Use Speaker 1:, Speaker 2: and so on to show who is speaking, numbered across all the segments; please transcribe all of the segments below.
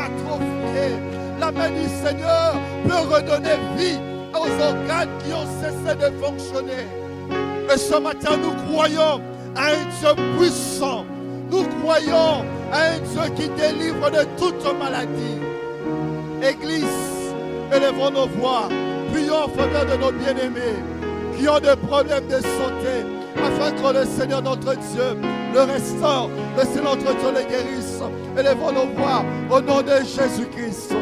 Speaker 1: atrophiés. La main du Seigneur peut redonner vie aux organes qui ont cessé de fonctionner. Et ce matin, nous croyons à un Dieu puissant. Nous croyons à un Dieu qui délivre de toute maladie. Église, élevons nos voix. Prions en faveur de nos bien-aimés qui ont des problèmes de santé, afin que le Seigneur notre Dieu le restaure, le Seigneur notre Dieu le guérisse. Élevons nos voix au nom de Jésus-Christ.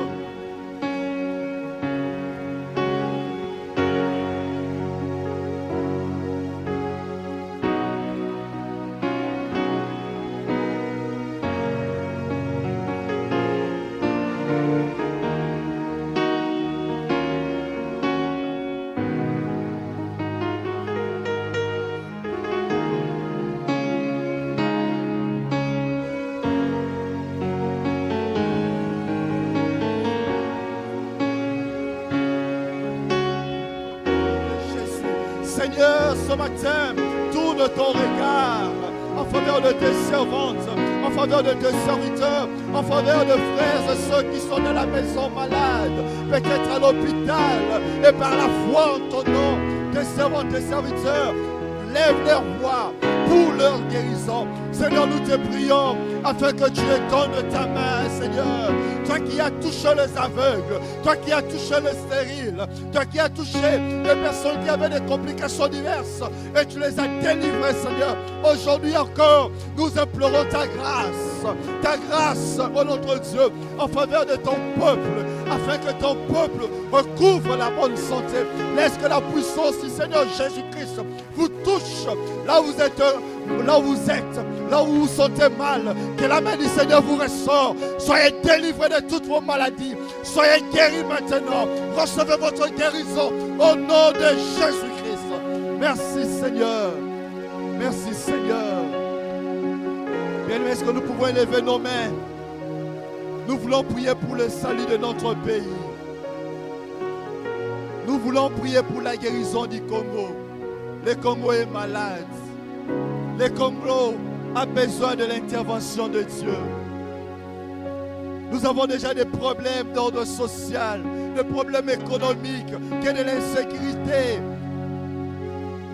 Speaker 1: Seigneur, ce matin, tourne ton regard en faveur de tes servantes, en faveur de tes serviteurs, en faveur de frères et ceux qui sont dans la maison malades, peut-être à l'hôpital, et par la foi en ton nom, tes servantes, tes serviteurs, lève leur voix pour leur guérison. Seigneur, nous te prions afin que tu étonnes ta main, Seigneur. Toi qui as touché les aveugles, toi qui as touché les stériles, toi qui as touché les personnes qui avaient des complications diverses et tu les as délivrées, Seigneur. Aujourd'hui encore, nous implorons ta grâce, oh notre Dieu, en faveur de ton peuple, afin que ton peuple recouvre la bonne santé. Laisse que la puissance du Seigneur Jésus-Christ vous touche là où vous êtes, là où vous sentez mal. Que la main du Seigneur vous ressort. Soyez délivrés de toutes vos maladies. Soyez guéris maintenant. Recevez votre guérison au nom de Jésus-Christ. Merci Seigneur. Merci Seigneur. Bien-aimés, est-ce que nous pouvons élever nos mains? Nous voulons prier pour le salut de notre pays. Nous voulons prier pour la guérison du Congo. Le Congo est malade. Le Congo a besoin de l'intervention de Dieu. Nous avons déjà des problèmes d'ordre social, des problèmes économiques, que de l'insécurité.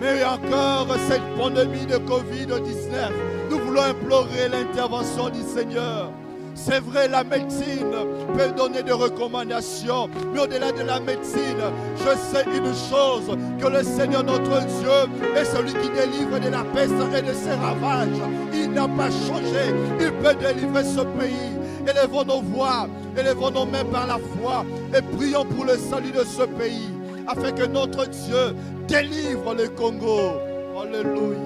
Speaker 1: Mais encore cette pandémie de Covid-19, nous voulons implorer l'intervention du Seigneur. C'est vrai, la médecine peut donner des recommandations, mais au-delà de la médecine, je sais une chose, que le Seigneur notre Dieu est celui qui délivre de la peste et de ses ravages. Il n'a pas changé, il peut délivrer ce pays. Élevons nos voix, élevons nos mains par la foi et prions pour le salut de ce pays, afin que notre Dieu délivre le Congo. Alléluia.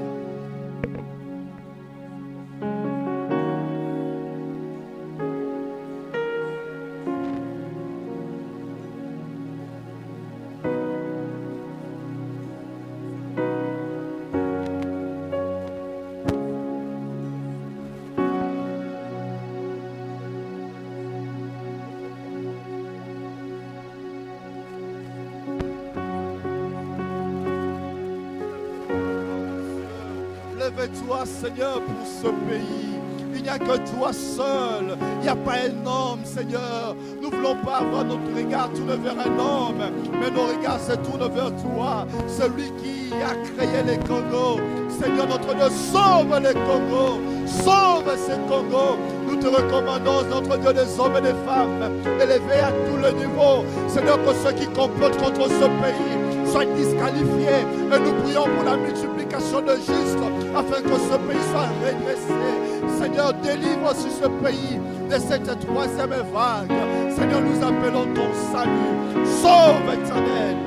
Speaker 1: Lève-toi, Seigneur, pour ce pays. Il n'y a que toi seul. Il n'y a pas un homme, Seigneur. Nous ne voulons pas avoir notre regard tourné vers un homme, mais nos regards se tournent vers toi, celui qui a créé les Congos. Seigneur, notre Dieu, sauve les Congos. Sauve ces Congos. Nous te recommandons, notre Dieu, des hommes et des femmes, élevés à tous les niveaux. Seigneur, que ceux qui complotent contre ce pays soient disqualifiés. Et nous prions pour la multiplication de justes, afin que ce pays soit redressé. Seigneur, délivre sur ce pays de cette troisième vague. Seigneur, nous appelons ton salut. Sauve, Éternel,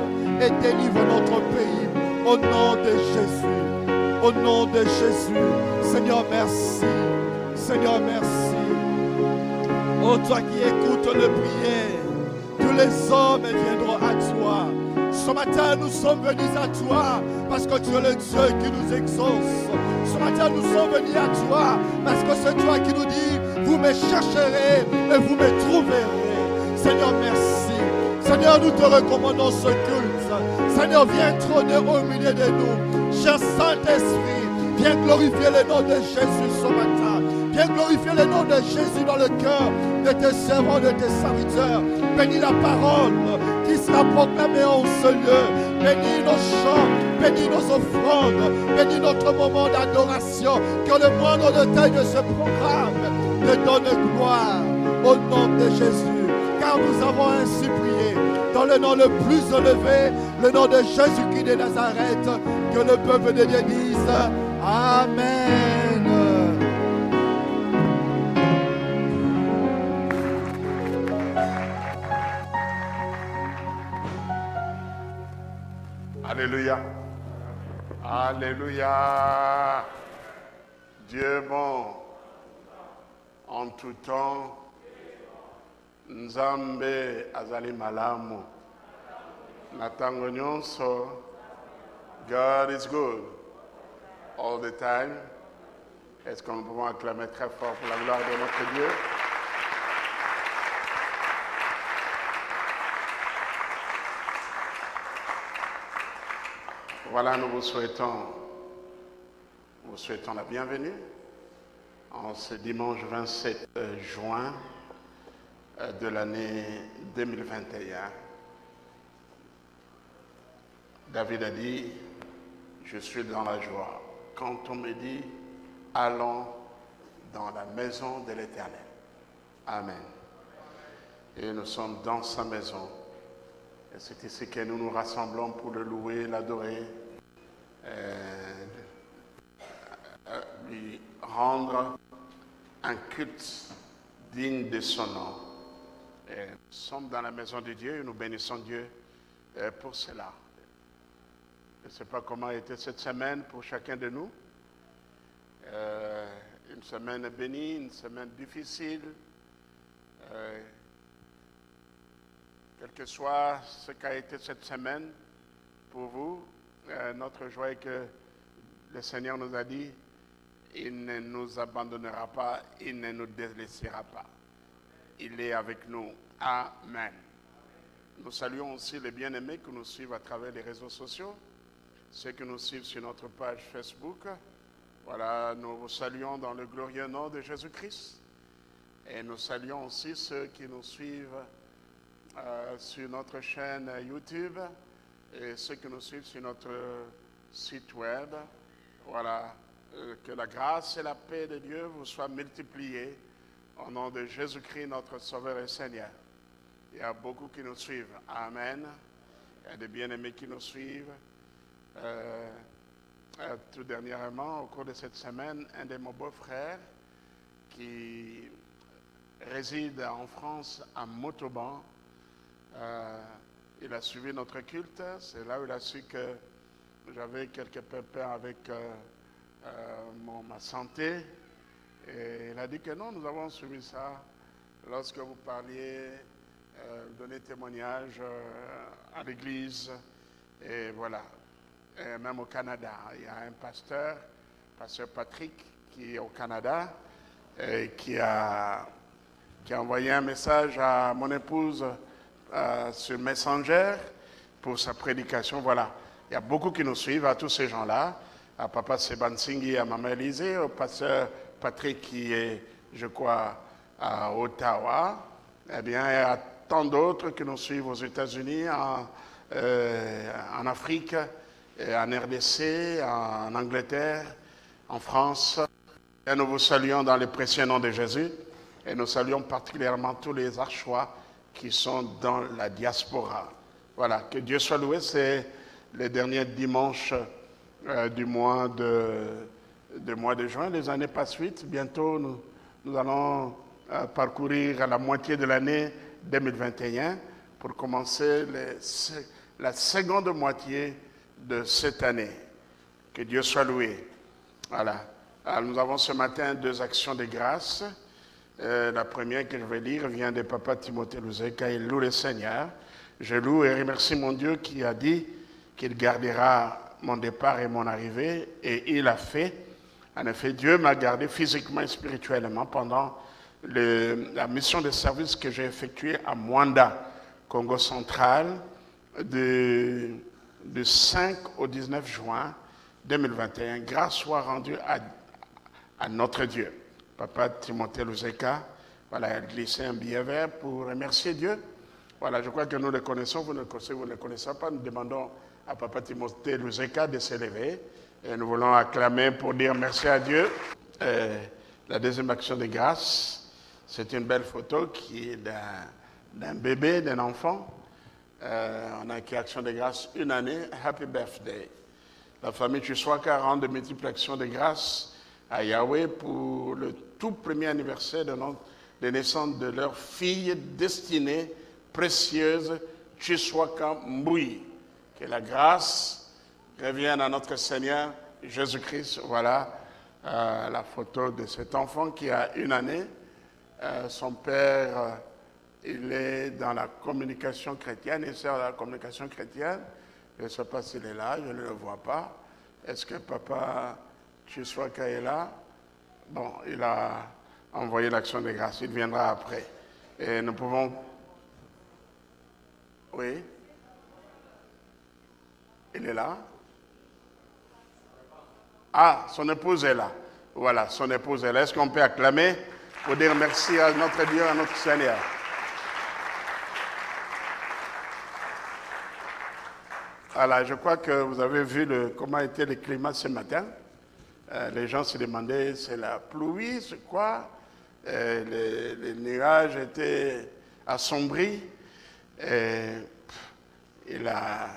Speaker 1: et délivre notre pays. Au nom de Jésus. Au nom de Jésus. Seigneur, merci. Seigneur, merci. Oh, toi qui écoutes les prières, tous les hommes viendront à toi. Ce matin, nous sommes venus à toi parce que tu es le Dieu qui nous exauce. Ce matin, nous sommes venus à toi parce que c'est toi qui nous dis, vous me chercherez et vous me trouverez. Seigneur, merci. Seigneur, nous te recommandons ce culte. Seigneur, viens trôner au milieu de nous. Cher Saint-Esprit, viens glorifier le nom de Jésus ce matin. Viens glorifier le nom de Jésus dans le cœur de tes servants, de tes serviteurs. Bénis la parole qui sera proclamée en ce lieu. Bénis nos chants, bénis nos offrandes, bénis notre moment d'adoration. Que le moindre détail de ce programme te donne gloire au nom de Jésus. Car nous avons ainsi prié dans le nom le plus élevé, le nom de Jésus-Christ de Nazareth. Que le peuple de Dieu dise Amen.
Speaker 2: Alléluia. Alléluia. Dieu est bon en tout temps. Nzambe azali malamu. Natango nyonso. God is good all the time. Est-ce que nous pouvons acclamer très fort pour la gloire de notre Dieu? Voilà, nous vous souhaitons la bienvenue en ce dimanche 27 juin de l'année 2021. David a dit, je suis dans la joie. Quand on me dit, allons dans la maison de l'Éternel. Amen. Et nous sommes dans sa maison. Et c'est ici que nous nous rassemblons pour le louer, l'adorer, lui rendre un culte digne de son nom. Et nous sommes dans la maison de Dieu et nous bénissons Dieu pour cela. Je ne sais pas comment a été cette semaine pour chacun de nous. Une semaine bénie, une semaine difficile. Quel que soit ce qu'a été cette semaine pour vous, notre joie est que le Seigneur nous a dit, il ne nous abandonnera pas, il ne nous délaissera pas. Il est avec nous. Amen. Nous saluons aussi les bien-aimés qui nous suivent à travers les réseaux sociaux, ceux qui nous suivent sur notre page Facebook. Voilà, nous vous saluons dans le glorieux nom de Jésus-Christ. Et nous saluons aussi ceux qui nous suivent sur notre chaîne YouTube et ceux qui nous suivent sur notre site web. Voilà, que la grâce et la paix de Dieu vous soient multipliées au nom de Jésus-Christ, notre Sauveur et Seigneur. Il y a beaucoup qui nous suivent. Amen. Il y a des bien-aimés qui nous suivent. Tout dernièrement, au cours de cette semaine, un de mes beaux-frères qui réside en France à Montauban, il a suivi notre culte. C'est là où il a su que j'avais quelques pépins avec ma santé. Et il a dit que non, nous avons suivi ça lorsque vous parliez, donner témoignage à l'église. Et voilà. Et même au Canada, il y a un pasteur Patrick, qui est au Canada, et qui a envoyé un message à mon épouse sur Messenger pour sa prédication. Voilà, il y a beaucoup qui nous suivent, à tous ces gens-là, à Papa Sebansinghi, à Maman Élisée, au pasteur Patrick qui est, je crois, à Ottawa. Eh bien, il y a tant d'autres qui nous suivent aux États-Unis, en Afrique, en RDC, en Angleterre, en France. Et nous vous saluons dans le précieux nom de Jésus. Et nous saluons particulièrement tous les Archois qui sont dans la diaspora. Voilà, que Dieu soit loué. C'est le dernier dimanche du mois de juin. Les années passent vite. Bientôt, nous allons parcourir la moitié de l'année 2021 pour commencer la seconde moitié de cette année. Que Dieu soit loué. Voilà. Alors, nous avons ce matin 2 actions de grâce. La première que je vais lire vient de Papa Timothée Luzeka. Il loue le Seigneur. Je loue et remercie mon Dieu qui a dit qu'il gardera mon départ et mon arrivée, et il a fait. En effet, Dieu m'a gardé physiquement et spirituellement pendant la mission de service que j'ai effectuée à Mwanda, Congo central, du 5 au 19 juin 2021. Grâce soit rendue à notre Dieu. Papa Timothée Luzeka, Voilà, elle glissait un billet vert pour remercier Dieu. Voilà, je crois que nous le connaissons, vous ne le connaissez pas. Nous demandons à Papa Timothée Luzeka de s'élever. Et nous voulons acclamer pour dire merci à Dieu. La deuxième action de grâce, c'est une belle photo qui est d'un bébé, d'un enfant. On a écrit action de grâce une année, Happy Birthday. La famille Chiswaka rend de multiples actions de grâce à Yahweh pour le tout premier anniversaire de naissance de leur fille destinée, précieuse, Chiswaka Mbui. Que la grâce revienne à notre Seigneur Jésus-Christ. Voilà la photo de cet enfant qui a une année. Son père, il est dans la communication chrétienne, il sert dans la communication chrétienne. Je ne sais pas s'il est là, je ne le vois pas. Est-ce que Papa Chiswaka est là? Bon, il a envoyé l'action de grâce, il viendra après. Et nous pouvons... Oui? Il est là? Ah, son épouse est là. Voilà, son épouse est là. Est-ce qu'on peut acclamer pour dire merci à notre Dieu, à notre Seigneur? Voilà, je crois que vous avez vu comment était le climat ce matin. Les gens se demandaient, c'est la pluie, c'est quoi? Les nuages étaient assombris. Il a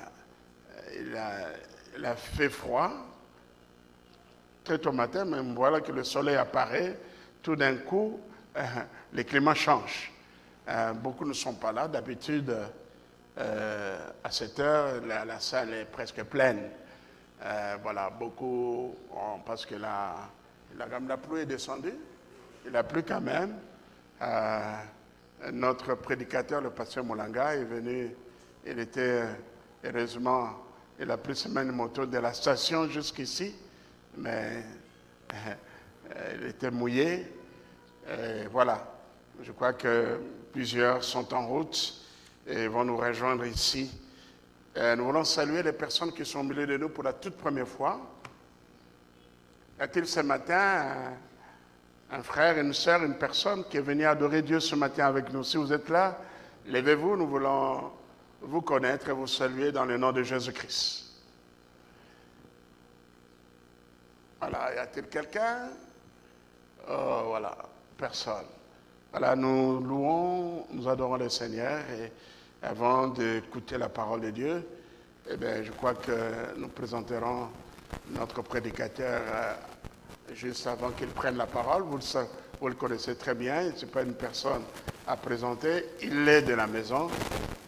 Speaker 2: fait froid. Très tôt matin, même voilà que le soleil apparaît. Tout d'un coup, le climat change. Beaucoup ne sont pas là. D'habitude, à cette heure, la salle est presque pleine. Voilà, beaucoup, parce que la pluie est descendue. Il a plu quand même. Notre prédicateur, le pasteur Molanga, est venu. Il était, heureusement, il a pris semaine moto de la station jusqu'ici, mais il était mouillé. Voilà, je crois que plusieurs sont en route et vont nous rejoindre ici. Nous voulons saluer les personnes qui sont au milieu de nous pour la toute première fois. Y a-t-il ce matin un frère, une sœur, une personne qui est venue adorer Dieu ce matin avec nous? Si vous êtes là, levez-vous, nous voulons vous connaître et vous saluer dans le nom de Jésus-Christ. Voilà, y a-t-il quelqu'un? Oh, voilà, personne. Voilà, nous louons, nous adorons le Seigneur et avant d'écouter la parole de Dieu, eh bien, je crois que nous présenterons notre prédicateur juste avant qu'il prenne la parole. Vous le connaissez très bien, ce n'est pas une personne à présenter, il est de la maison.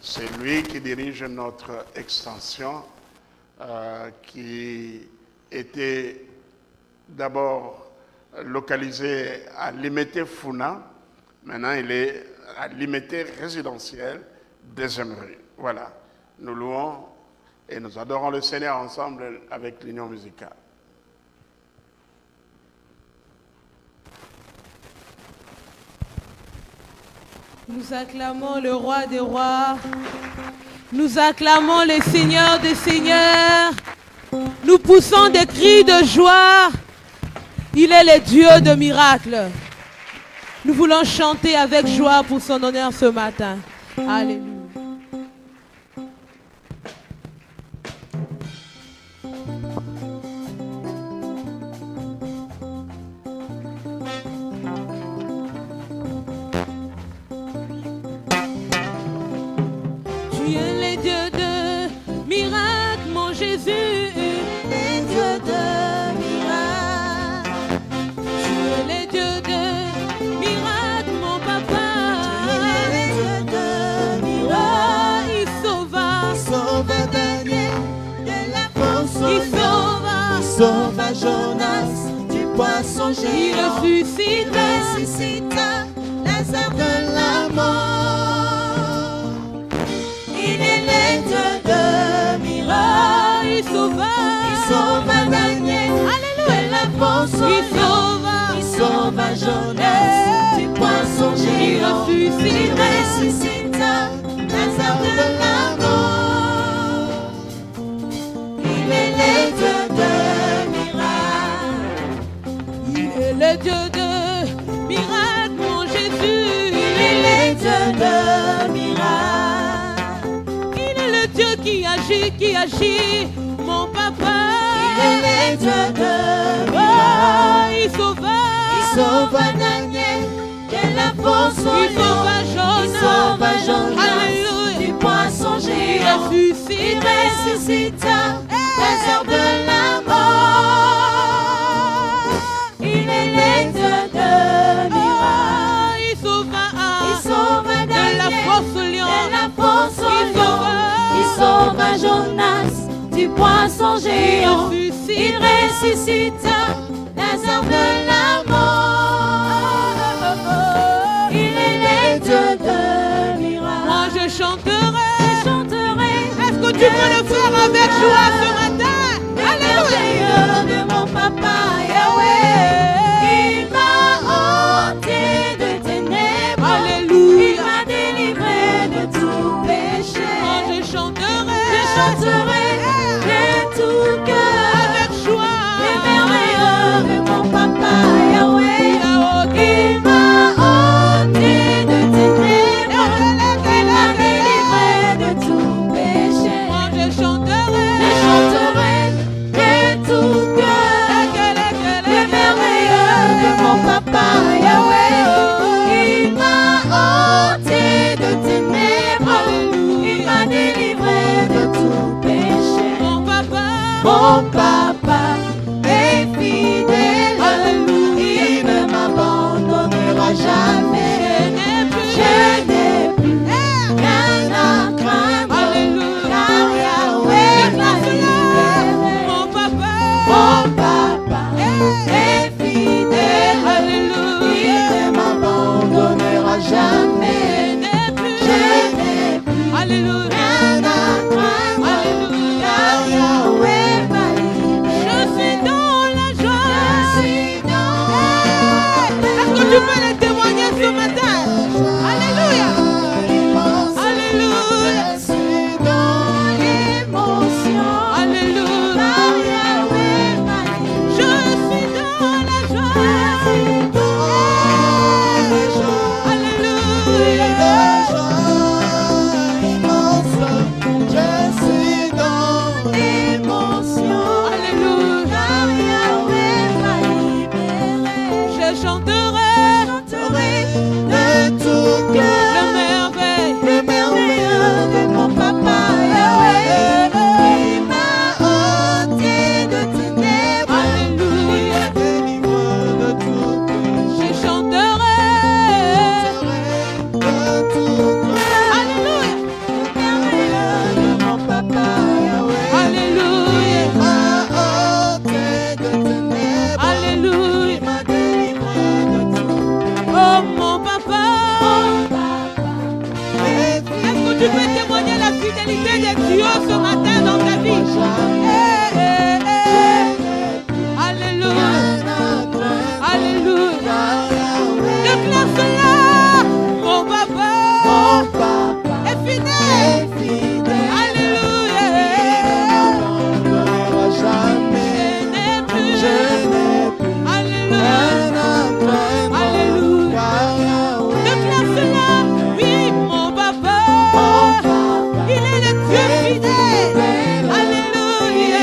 Speaker 2: C'est lui qui dirige notre extension qui était d'abord localisée à Limete-Funa. Maintenant, il est à Limete résidentiel, deuxième rue. Voilà, nous louons et nous adorons le Seigneur ensemble avec l'union musicale.
Speaker 3: Nous acclamons le roi des rois. Nous acclamons le Seigneur des seigneurs. Nous poussons des cris de joie. Il est le Dieu de miracles. Nous voulons chanter avec joie pour son honneur ce matin. Alléluia. Tu es le Dieu de miracles, mon Jésus. Le Dieu de miracles. Tu es le Dieu de miracles, mon papa. Tu es le Dieu de miracles. Oh, il sauva Daniel de la poisson. Il sauva Jonas du poisson géant. Il ressuscita Lazare de la mort. Il est le Dieu de miracles. Il sauva Daniel. Alléluia. De la poisson. Il sauva Jonas du poisson géant. Il ressuscita Lazare de la mort. Il est le Dieu de miracles. Il est le Dieu de miracles, mon Jésus.
Speaker 4: Dieu de miracles.
Speaker 3: Il est le Dieu qui agit, mon papa.
Speaker 4: Il est le Dieu de
Speaker 3: Oh,
Speaker 4: miracles.
Speaker 3: il sauva
Speaker 4: Daniel de la fosse au
Speaker 3: il
Speaker 4: lion.
Speaker 3: sauva
Speaker 4: Il
Speaker 3: Jonas.
Speaker 4: sauva Jonas
Speaker 3: Alléluia.
Speaker 4: du poisson
Speaker 3: Il
Speaker 4: géant. Il ressuscita les heures de la mort. Il est le Dieu de miracles.
Speaker 3: Il sauva
Speaker 4: Daniel
Speaker 3: de la fosse au lion.
Speaker 4: de la fosse au lion. Il sauva Jonas du poisson géant. Il ressuscita Lazare de la mort. Il est le Dieu de miracles.
Speaker 3: Moi je chanterai. Est-ce que tu
Speaker 4: Tu
Speaker 3: peux le faire avec joie ce matin? Alléluia.
Speaker 4: de mon papa Yahweh. Il m'a ôté de ténèbres.
Speaker 3: Alléluia.
Speaker 4: Il m'a délivré de tout péché.
Speaker 3: Moi je chanterai.
Speaker 4: Je chanterai de tout cœur
Speaker 3: avec joie.
Speaker 4: les merveilleux de mon papa Yahweh.
Speaker 3: Il a ôté.
Speaker 4: Il m'a ôté de ténèbres. Il m'a délivré de tout péché.
Speaker 3: Moi je chanterai.
Speaker 4: Je chanterai de tout cœur les merveilleux de mon papa Yahweh. Il m'a ôté de ténèbres. Il m'a délivré de tout péché.
Speaker 3: Mon papa.
Speaker 4: Mon papa est fidèle. Il ne m'abandonnera jamais. Je n'ai plus rien à craindre. Car Yahweh m'a libéré.
Speaker 3: Mon papa.
Speaker 4: Mon papa est fidèle. Il ne m'abandonnera jamais. Je n'ai plus
Speaker 3: Alléluia.
Speaker 4: rien à craindre. Car Yahweh m'a libéré.
Speaker 3: Je suis dans la joie.
Speaker 4: Je suis dans
Speaker 3: Est-ce que tu peux le témoigner ce matin? Alléluia. Alléluia.
Speaker 4: Je suis dans l'émotion.
Speaker 3: Alléluia.
Speaker 4: Car Yahweh m'a libéré.
Speaker 3: Je suis dans la joie. Alléluia. Je chanterai le merveille. Alléluia. Je chanterai. Alléluia. Alléluia. Alléluia. Oh mon papa. Est-ce que tu peux témoigner la fidélité de Dieu ce matin dans ta vie? Alléluia. Alléluia. Déclare cela. Mon papa est fidèle. Alléluia. Je n'ai plus. Alléluia. Alléluia. Déclare cela. Oui, mon papa. Il est le Dieu fidèle. Alléluia.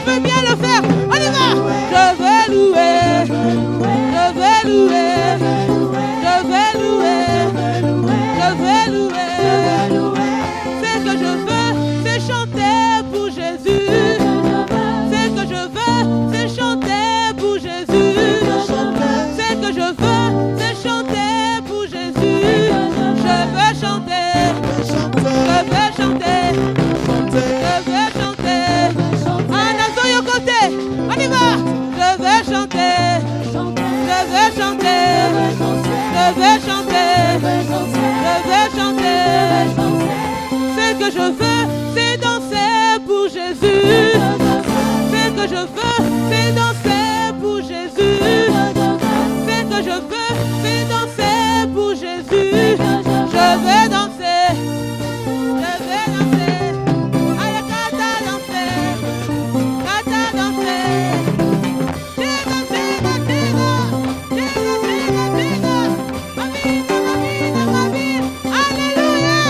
Speaker 3: peux bien le faire. On y va. Je vais louer. Je vais louer. Je vais louer. Je vais louer. Ce que je veux, c'est chanter pour Jésus. Ce que je veux, c'est chanter pour Jésus. Ce que je veux, c'est chanter pour Jésus. Je veux chanter. Je veux chanter. Je veux chanter. Un oiseau au côté. On y va. Je veux chanter. Je veux chanter. Je veux chanter. Je veux chanter. Ce que je veux, c'est danser pour Jésus. Ce que je veux, c'est danser pour Jésus. Ce que je veux, c'est danser pour Jésus. Je veux danser. Je veux danser. Allez, kata danser. Kata danser. Diga, diga, diga. Diga, diga, diga. Mamina, mamina, mamina. Alléluia.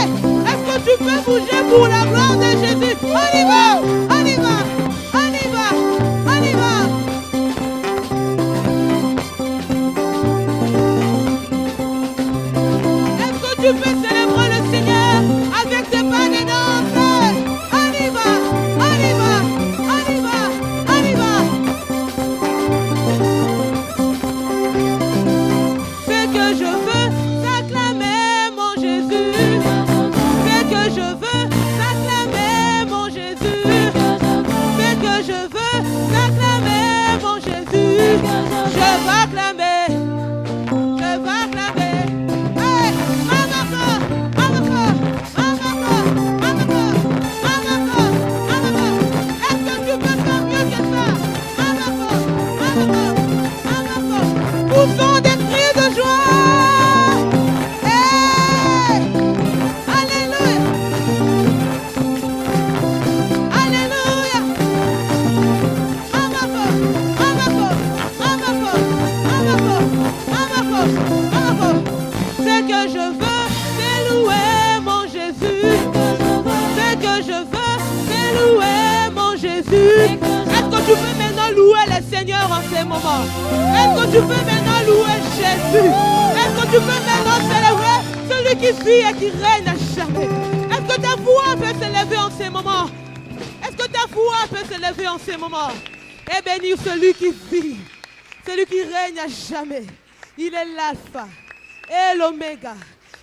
Speaker 3: Est-ce que tu peux bouger pour la gloire de Jésus? On y va. On y va. On y va. On y va. Est-ce que tu peux célébrer le Seigneur avec tes pas de danse? On y va. On y va. On y va. On y va. Ce que je veux, s'acclamer mon Jésus. Ce que je veux, s'acclamer mon Jésus. Ce que je veux, s'acclamer mon Jésus. Je vais acclamer. Je vais acclamer. Hey, Mamako, Mamako, Mamako, Mamako, Mamako, Mamako. Est-ce que tu peux faire mieux que ça? Mamako, Mamako, Mamako. Poussons des cris de joie. Hey, Alléluia. Alléluia. Mamako, Mamako, Mamako, Mamako, Mamako, Mamako. Ce que je veux, c'est louer mon Jésus. Ce que je veux, c'est louer mon Jésus. Est-ce que tu peux maintenant louer le Seigneur en ces moments? Est-ce que tu peux maintenant louer Jésus? Est-ce que tu peux maintenant célébrer celui qui vit et qui règne à jamais? Est-ce que ta voix peut s'élever en ces moments? Est-ce que ta voix peut s'élever en ces moments? Et bénir celui qui vit, celui qui règne à jamais. Il est l'alpha et l'oméga,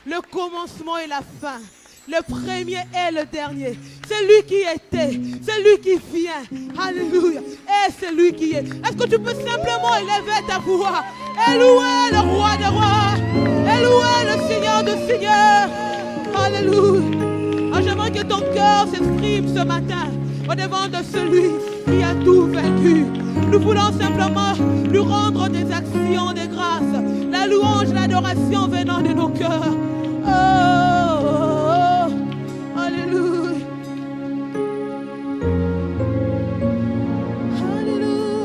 Speaker 3: le commencement et la fin, le premier et le dernier. C'est lui qui était, c'est lui qui vient. Alléluia. Et c'est lui qui est. Est-ce que tu peux simplement élever ta voix et louer le roi des rois, et louer le Seigneur des seigneurs. Alléluia. Ah, j'aimerais que ton cœur s'exprime ce matin au devant de celui qui a tout vaincu. Nous voulons simplement lui rendre des actions de grâce, la louange, l'adoration venant de nos cœurs. Oh, oh, oh. Alléluia. Alléluia.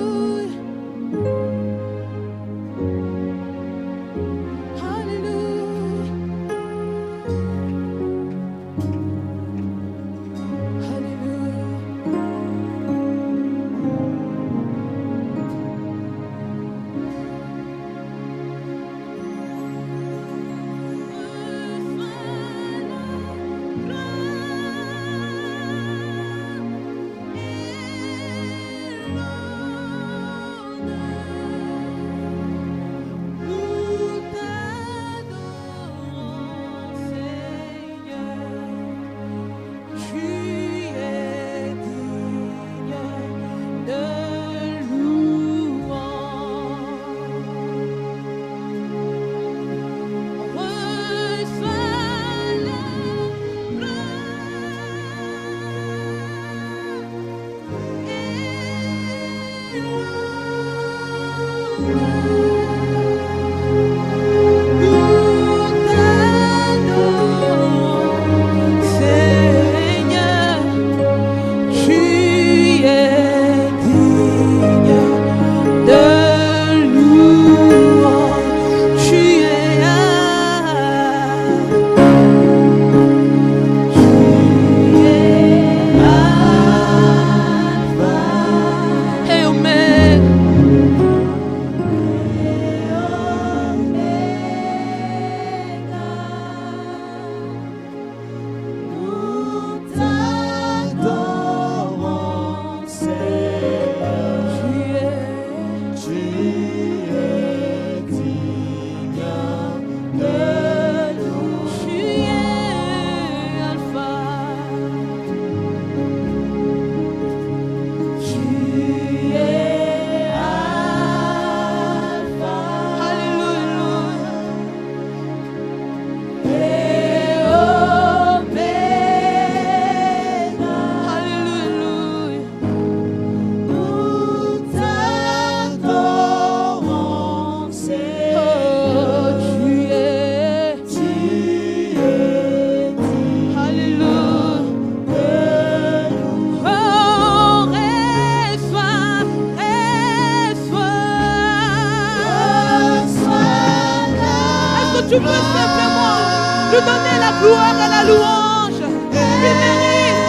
Speaker 3: gloire et la louange. Tu mérites.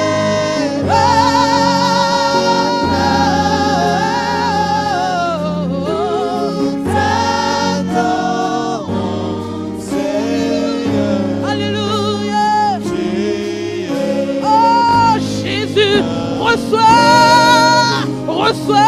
Speaker 3: Alléluia. Oh Jésus, reçois, reçois.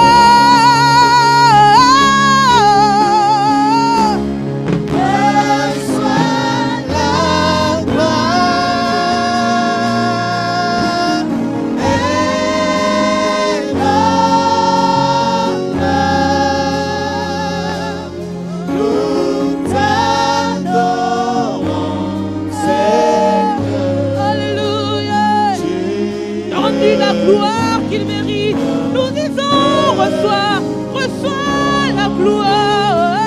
Speaker 3: La gloire qu'il mérite, nous disons reçois, reçois la gloire,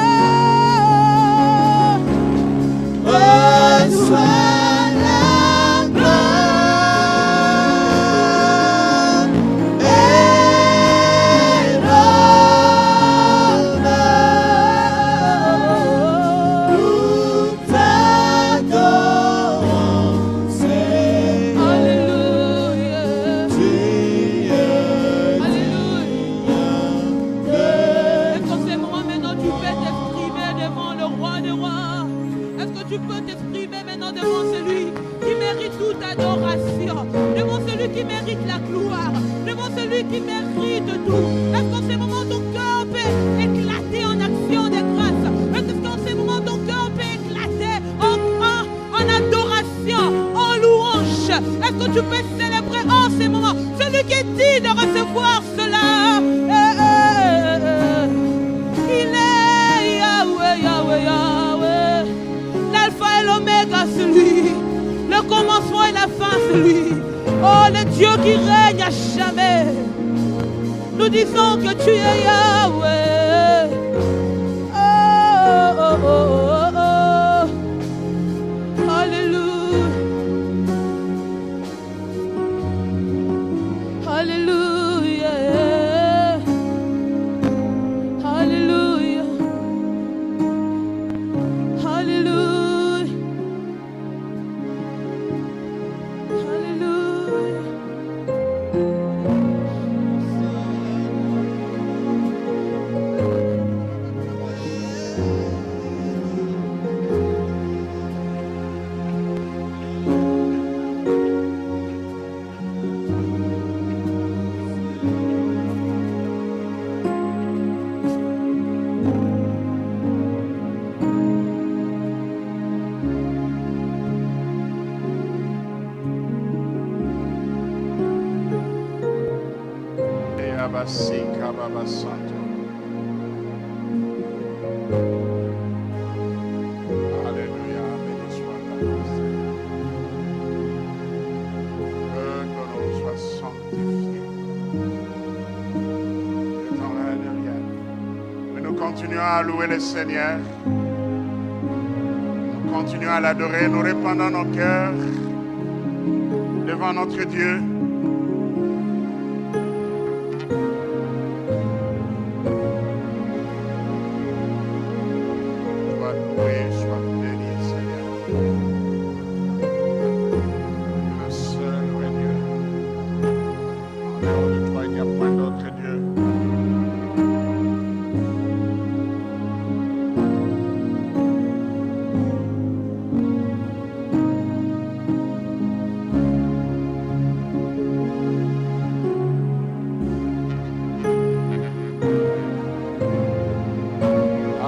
Speaker 3: reçois la gloire et l'honneur, nous t'adorons, Seigneur. Alléluia. Tu peux t'exprimer maintenant devant celui qui mérite toute adoration, devant celui qui mérite la gloire, devant celui qui mérite tout. Est-ce qu'en ce moment ton cœur peut éclater en action de grâce? Est-ce qu'en ce moment ton cœur peut éclater en adoration, en louange? Est-ce que tu peux célébrer en ce moment celui qui est digne de recevoir cela? Il est Yahweh, Yahweh, Yahweh. L'alpha et l'oméga, c'est lui. Le commencement et la fin, c'est lui. Oh, le Dieu qui règne à jamais. Nous disons que tu es Yahweh. Oh, oh, oh, oh, oh. Alléluia. Alléluia. Alléluia. Alléluia.
Speaker 2: Abasika Baba Santo. Alléluia, béni soit ta grâce. Que ton nom soit sanctifié. Que ton règne vienne. Mais nous continuons à louer le Seigneur. Nous continuons à l'adorer. Nous répandons nos cœurs devant notre Dieu.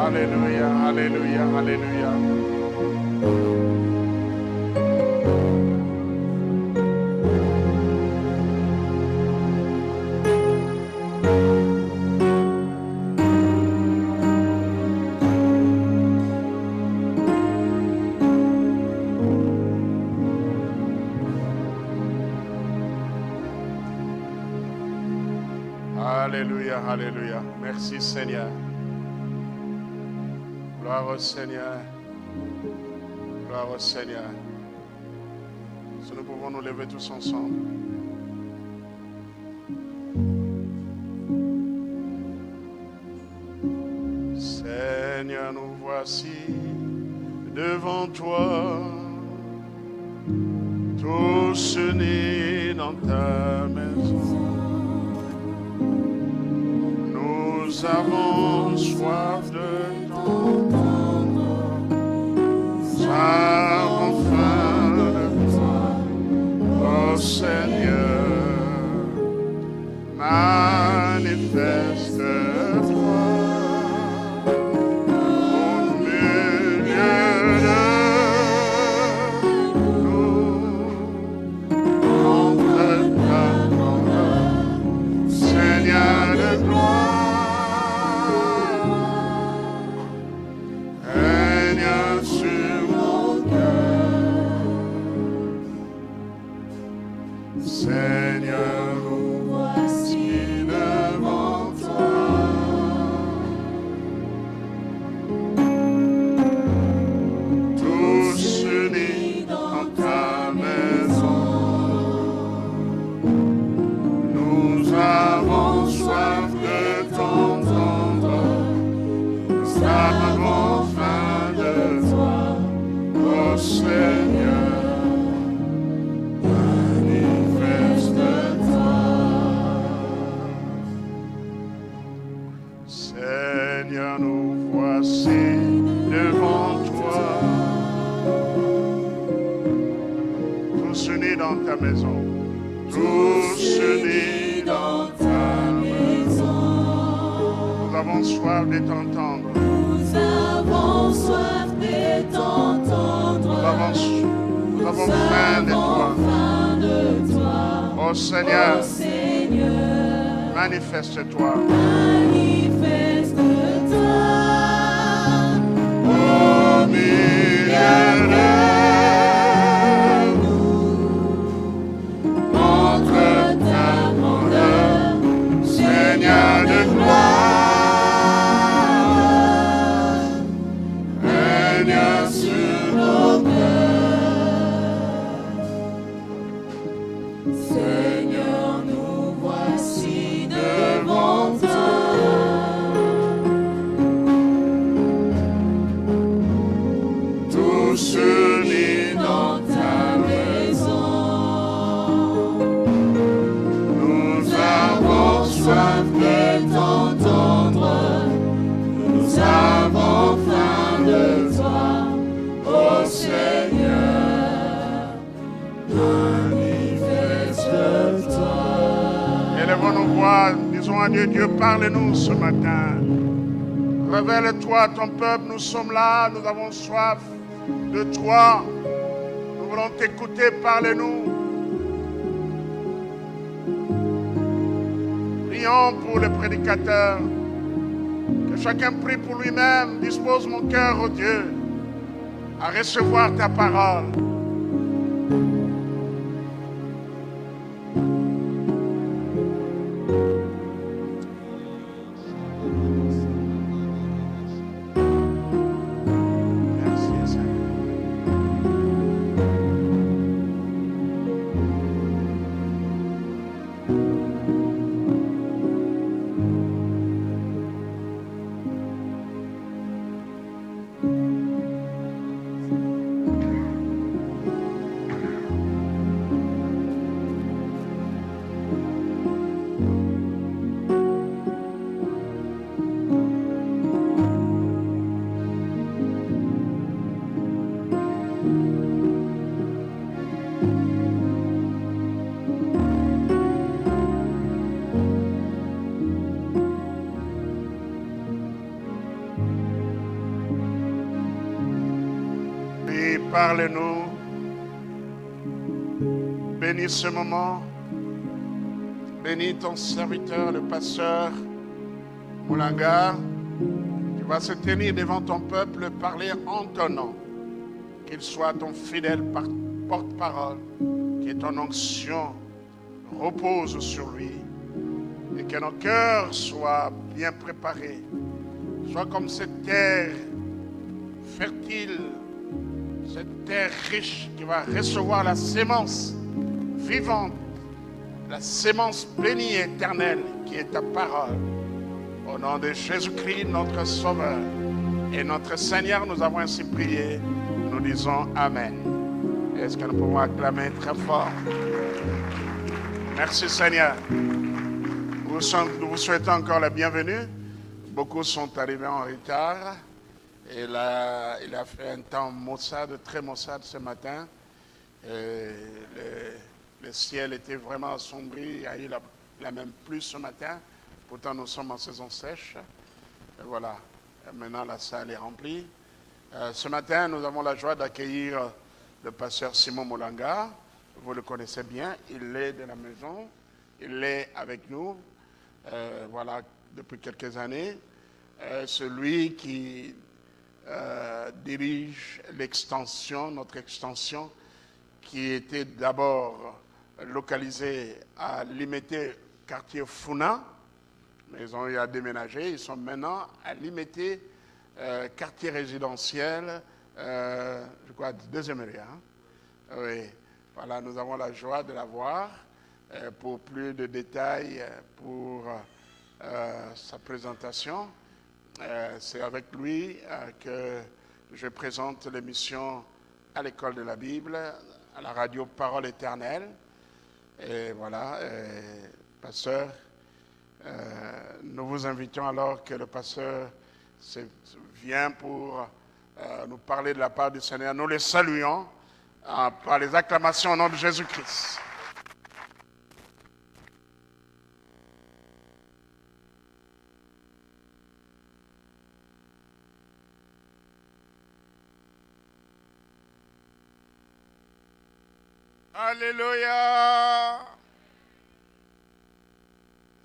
Speaker 2: Alléluia, alléluia, alléluia. Alléluia, alléluia. Merci Seigneur. Gloire au Seigneur. Gloire au Seigneur. Si nous pouvons nous lever tous ensemble. Seigneur, nous voici devant toi. unis dans ta maison. Nous avons soif de t'entendre. Nous avons faim de toi, ô Seigneur. Manifeste-toi au milieu de nous. Montre ta grandeur, Seigneur de gloire. Règne sur mon cœur, Seigneur. Seigneur, nous voici devant toi, tous unis dans ta maison, tous unis dans ta maison. Nous avons soif de t'entendre.
Speaker 4: Nous avons soif de t'entendre.
Speaker 2: Nous avons faim de toi. Ô Seigneur, manifeste-toi. Au milieu de nous, montre ta grandeur, Seigneur de gloire. Règne sur nos cœurs. Seigneur, nous voici devant toi. Tous unis dans ta maison, nous avons soif de t'entendre, nous avons faim de toi, ô Seigneur, manifeste-toi. Élevons nos voix, disons à Dieu, Dieu, parle-nous ce matin. Révèle-toi, ton peuple, nous sommes là, nous avons soif de toi. Nous voulons t'écouter, parle-nous. Prions pour le prédicateur. Que chacun prie pour lui-même. Dispose mon cœur, ô Dieu, à recevoir ta parole. Parle-nous, bénis ce moment, bénis ton serviteur, le pasteur Moulanga, qui va se tenir devant ton peuple, parler en ton nom, qu'il soit ton fidèle porte-parole, que ton onction repose sur lui, et que nos cœurs soient bien préparés, soit comme cette terre fertile, cette terre riche qui va recevoir la sémence vivante, la sémence bénie et éternelle qui est ta parole. Au nom de Jésus-Christ, notre Sauveur et notre Seigneur, nous avons ainsi prié. Nous disons Amen. Est-ce que nous pouvons acclamer très fort? Merci Seigneur. Nous vous souhaitons encore la bienvenue. Beaucoup sont arrivés en retard. Et là, il a fait un temps maussade, très maussade ce matin. Le ciel était vraiment assombri. Il y a eu la même pluie ce matin. Pourtant, nous sommes en saison sèche. Et voilà. Maintenant, la salle est remplie. Ce matin, nous avons la joie d'accueillir le pasteur Simon Molanga. Vous le connaissez bien. Il est de la maison. Il est avec nous. Voilà, depuis quelques années. Celui qui dirige l'extension, notre extension, qui était d'abord localisée à Limete, quartier Funa, mais ils ont eu à déménager. Ils sont maintenant à Limete, quartier résidentiel, je crois, deuxième area. Oui, voilà, nous avons la joie de la voir. Pour plus de détails pour sa présentation, c'est avec lui que je présente l'émission à l'école de la Bible, à la radio Parole Éternelle. Et voilà, pasteur, nous vous invitons alors que le pasteur vient pour nous parler de la part du Seigneur. Nous les saluons par les acclamations au nom de Jésus-Christ. Alléluia.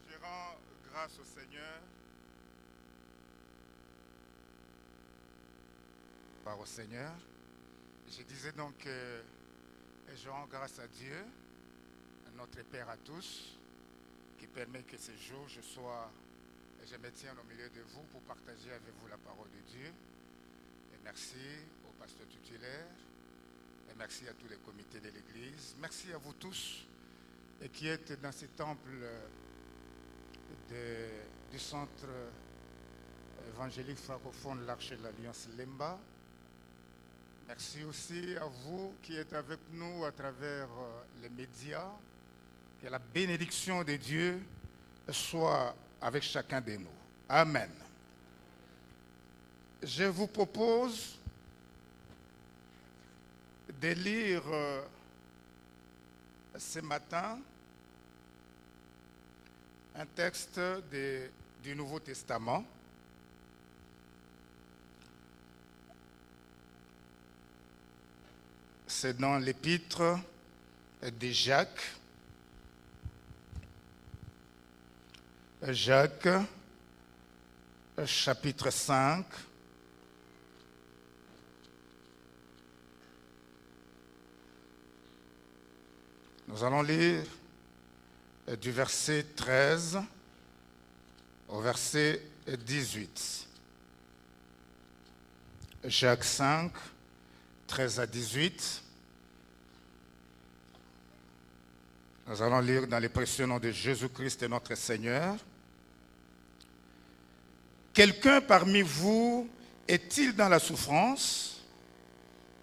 Speaker 2: Je rends grâce au Seigneur.
Speaker 5: Par au Seigneur. Je disais donc que je rends grâce à Dieu, à notre Père à tous, qui permet que ce jour je me tienne au milieu de vous pour partager avec vous la parole de Dieu. Et merci au pasteur titulaire. Et merci à tous les comités de l'Église. Merci à vous tous et qui êtes dans ce temple du centre évangélique francophone l'Arche de l'Alliance Lemba. Merci aussi à vous qui êtes avec nous à travers les médias. Que la bénédiction de Dieu soit avec chacun de nous. Amen. Je vous propose de lire ce matin un texte du Nouveau Testament. C'est dans l'épître de Jacques. Jacques, chapitre 5. Nous allons lire du verset 13 au verset 18. Jacques 5, 13 à 18. Nous allons lire dans les précieux noms de Jésus-Christ et notre Seigneur. Quelqu'un parmi vous est-il dans la souffrance?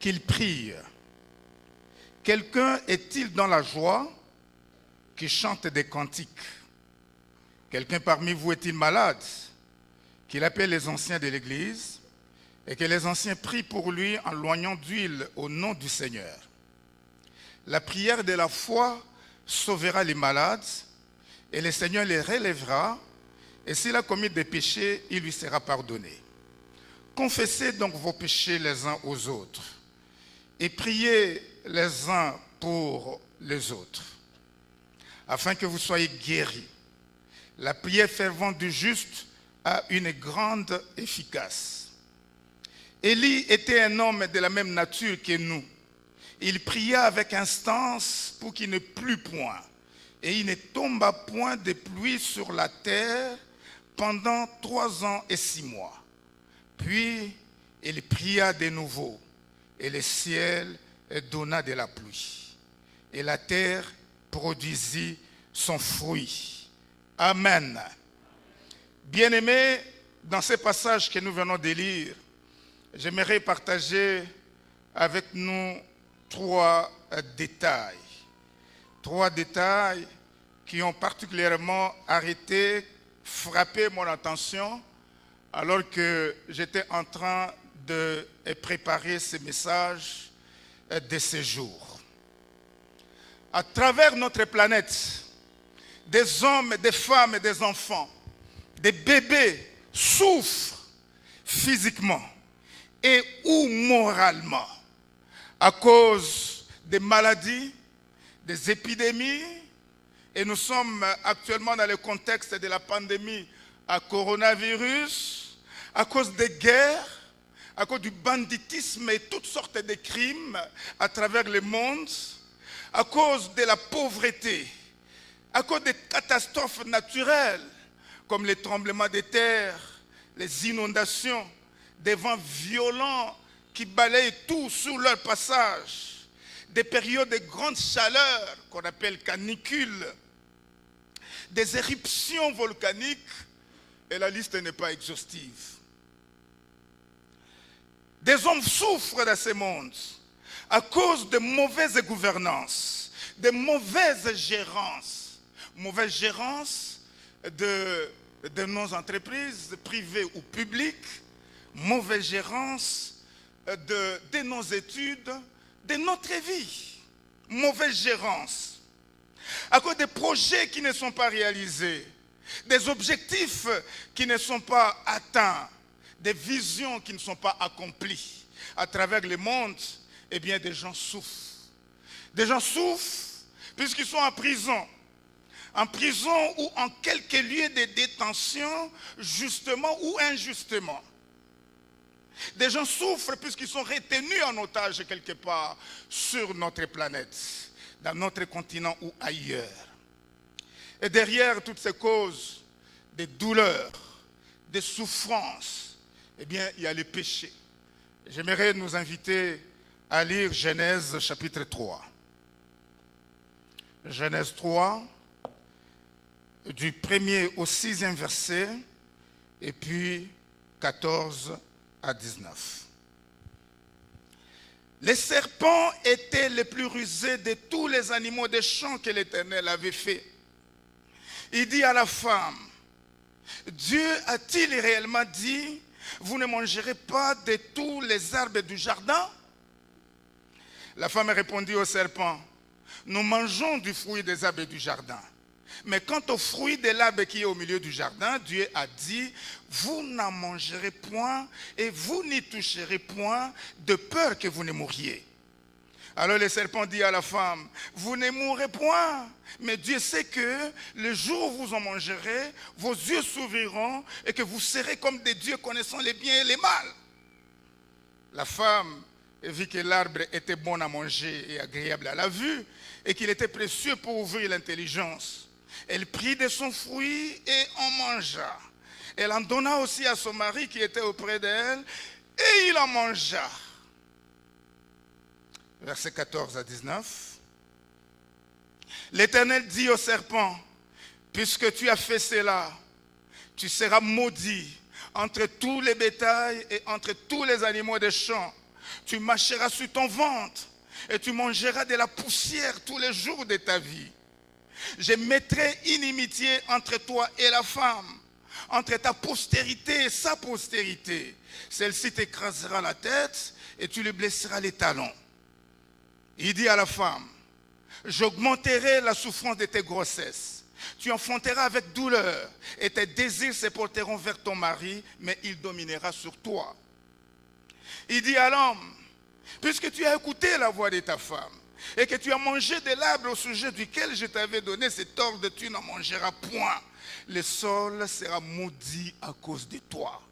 Speaker 5: Qu'il prie. Quelqu'un est-il dans la joie? Qui chante des cantiques? Quelqu'un parmi vous est-il malade? Qu'il appelle les anciens de l'Église et que les anciens prient pour lui en loignant d'huile au nom du Seigneur. La prière de la foi sauvera les malades et le Seigneur les relèvera, et s'il a commis des péchés, il lui sera pardonné. Confessez donc vos péchés les uns aux autres et priez les uns pour les autres, afin que vous soyez guéris. La prière fervente du juste a une grande efficace. Élie était un homme de la même nature que nous. Il pria avec instance pour qu'il ne plût point, et il ne tomba point de pluie sur la terre pendant 3 ans et 6 mois. Puis il pria de nouveau, et le ciel donna de la pluie, et la terre produisit son fruit. Amen. Bien-aimés, dans ce passage que nous venons de lire, j'aimerais partager avec nous 3 détails. 3 détails qui ont particulièrement frappé mon attention alors que j'étais en train de préparer ce message de ces jours. À travers notre planète, des hommes, des femmes et des enfants, des bébés souffrent physiquement et ou moralement à cause des maladies, des épidémies, et nous sommes actuellement dans le contexte de la pandémie à coronavirus, à cause des guerres, à cause du banditisme et toutes sortes de crimes à travers le monde, à cause de la pauvreté, à cause des catastrophes naturelles comme les tremblements de terre, les inondations, des vents violents qui balayent tout sur leur passage, des périodes de grande chaleur qu'on appelle canicules, des éruptions volcaniques, et la liste n'est pas exhaustive. Des hommes souffrent dans ce monde à cause de mauvaises gouvernances, de mauvaises gérances de nos entreprises privées ou publiques, mauvaise gérance de nos études, de notre vie, mauvaise gérance, à cause des projets qui ne sont pas réalisés, des objectifs qui ne sont pas atteints, des visions qui ne sont pas accomplies. À travers le monde, eh bien, des gens souffrent. Des gens souffrent puisqu'ils sont en prison ou en quelques lieux de détention, justement ou injustement. Des gens souffrent puisqu'ils sont retenus en otage quelque part sur notre planète, dans notre continent ou ailleurs. Et derrière toutes ces causes, des douleurs, des souffrances, eh bien, il y a les péchés. J'aimerais nous inviter à lire Genèse chapitre 3. Genèse 3, du 1er au 6e verset, et puis 14 à 19. Les serpents étaient les plus rusés de tous les animaux des champs que l'Éternel avait fait. Il dit à la femme, Dieu a-t-il réellement dit, vous ne mangerez pas de tous les arbres du jardin? La femme répondit au serpent, nous mangeons du fruit des arbres du jardin. Mais quant au fruit de l'arbre qui est au milieu du jardin, Dieu a dit, vous n'en mangerez point et vous n'y toucherez point de peur que vous ne mouriez. Alors le serpent dit à la femme, vous ne mourrez point, mais Dieu sait que le jour où vous en mangerez, vos yeux s'ouvriront et que vous serez comme des dieux connaissant les biens et les mal. La femme vit que l'arbre était bon à manger et agréable à la vue et qu'il était précieux pour ouvrir l'intelligence. Elle prit de son fruit et en mangea. Elle en donna aussi à son mari qui était auprès d'elle et il en mangea. Versets 14 à 19. L'Éternel dit au serpent, puisque tu as fait cela, tu seras maudit entre tous les bétails et entre tous les animaux des champs. Tu marcheras sur ton ventre et tu mangeras de la poussière tous les jours de ta vie. Je mettrai inimitié entre toi et la femme, entre ta postérité et sa postérité. Celle-ci t'écrasera la tête et tu lui blesseras les talons. Il dit à la femme, j'augmenterai la souffrance de tes grossesses. Tu enfanteras avec douleur et tes désirs se porteront vers ton mari, mais il dominera sur toi. Il dit à l'homme, puisque tu as écouté la voix de ta femme et que tu as mangé de l'arbre au sujet duquel je t'avais donné cet ordre, tu n'en mangeras point. Le sol sera maudit à cause de toi.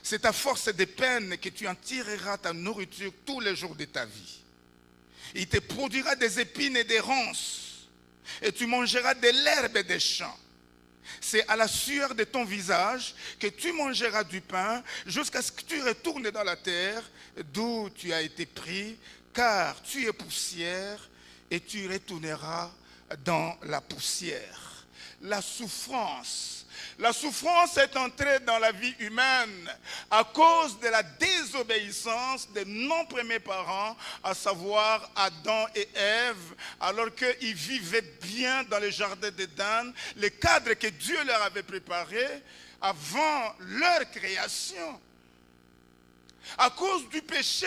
Speaker 5: C'est à force de peine que tu en tireras ta nourriture tous les jours de ta vie. Il te produira des épines et des ronces, et tu mangeras de l'herbe des champs. C'est à la sueur de ton visage que tu mangeras du pain jusqu'à ce que tu retournes dans la terre d'où tu as été pris, car tu es poussière et tu retourneras dans la poussière. La souffrance, La souffrance est entrée dans la vie humaine à cause de la désobéissance des non-premiers parents, à savoir Adam et Ève, alors qu'ils vivaient bien dans le jardin d'Éden, le cadre que Dieu leur avait préparé avant leur création. À cause du péché,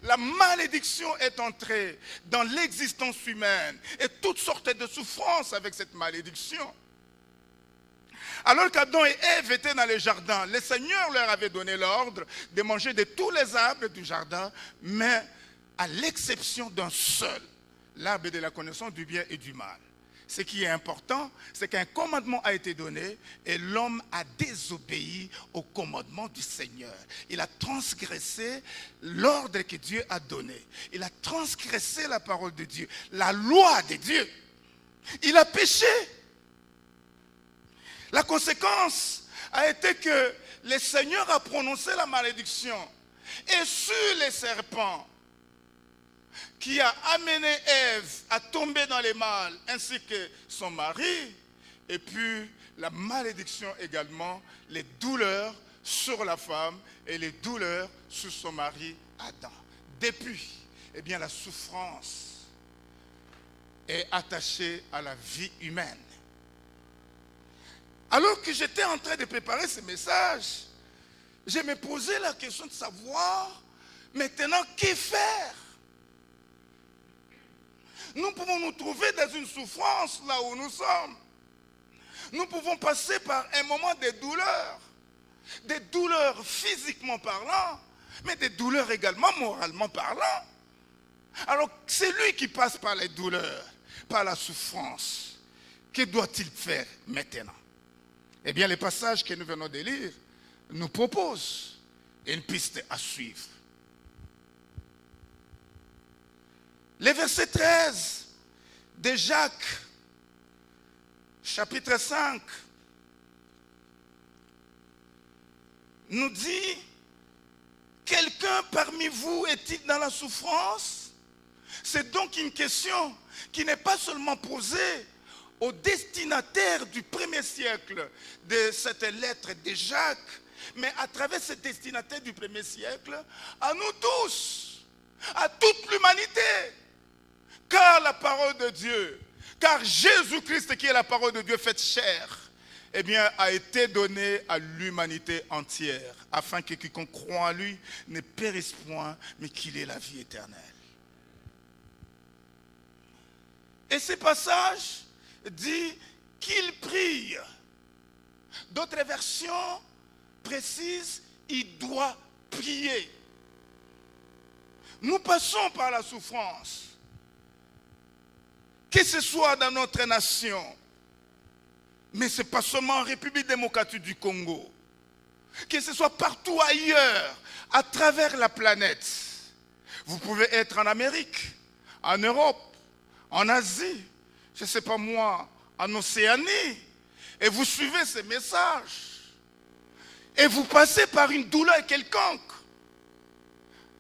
Speaker 5: la malédiction est entrée dans l'existence humaine et toutes sortes de souffrances avec cette malédiction. Alors qu'Adam et Ève étaient dans le jardin, le Seigneur leur avait donné l'ordre de manger de tous les arbres du jardin, mais à l'exception d'un seul, l'arbre de la connaissance du bien et du mal. Ce qui est important, c'est qu'un commandement a été donné et l'homme a désobéi au commandement du Seigneur. Il a transgressé l'ordre que Dieu a donné. Il a transgressé la parole de Dieu, la loi de Dieu. Il a péché. La conséquence a été que le Seigneur a prononcé la malédiction. Et sur les serpents, qui a amené Ève à tomber dans le mal, ainsi que son mari, et puis la malédiction également, les douleurs sur la femme et les douleurs sur son mari Adam. Depuis, eh bien, la souffrance est attachée à la vie humaine. Alors que j'étais en train de préparer ce message, je me posais la question de savoir maintenant que faire. Nous pouvons nous trouver dans une souffrance là où nous sommes. Nous pouvons passer par un moment de douleur. Des douleurs physiquement parlant, mais des douleurs également moralement parlant. Alors, c'est lui qui passe par les douleurs, par la souffrance. Que doit-il faire maintenant? Eh bien, les passages que nous venons de lire nous proposent une piste à suivre. Le verset 13 de Jacques, chapitre 5, nous dit: quelqu'un parmi vous est-il dans la souffrance? C'est donc une question qui n'est pas seulement posée au destinataire du premier siècle de cette lettre de Jacques, mais à travers ce destinataire du premier siècle, à nous tous, à toute l'humanité. Car la parole de Dieu, car Jésus-Christ qui est la parole de Dieu faite chair, eh bien, a été donnée à l'humanité entière, afin que quiconque croit en lui ne périsse point, mais qu'il ait la vie éternelle. Et ce passage dit qu'il prie. D'autres versions précisent, il doit prier. Nous passons par la souffrance. Que ce soit dans notre nation, mais ce n'est pas seulement en République démocratique du Congo, que ce soit partout ailleurs, à travers la planète. Vous pouvez être en Amérique, en Europe, en Asie, je ne sais pas moi, en Océanie, et vous suivez ces messages, et vous passez par une douleur quelconque,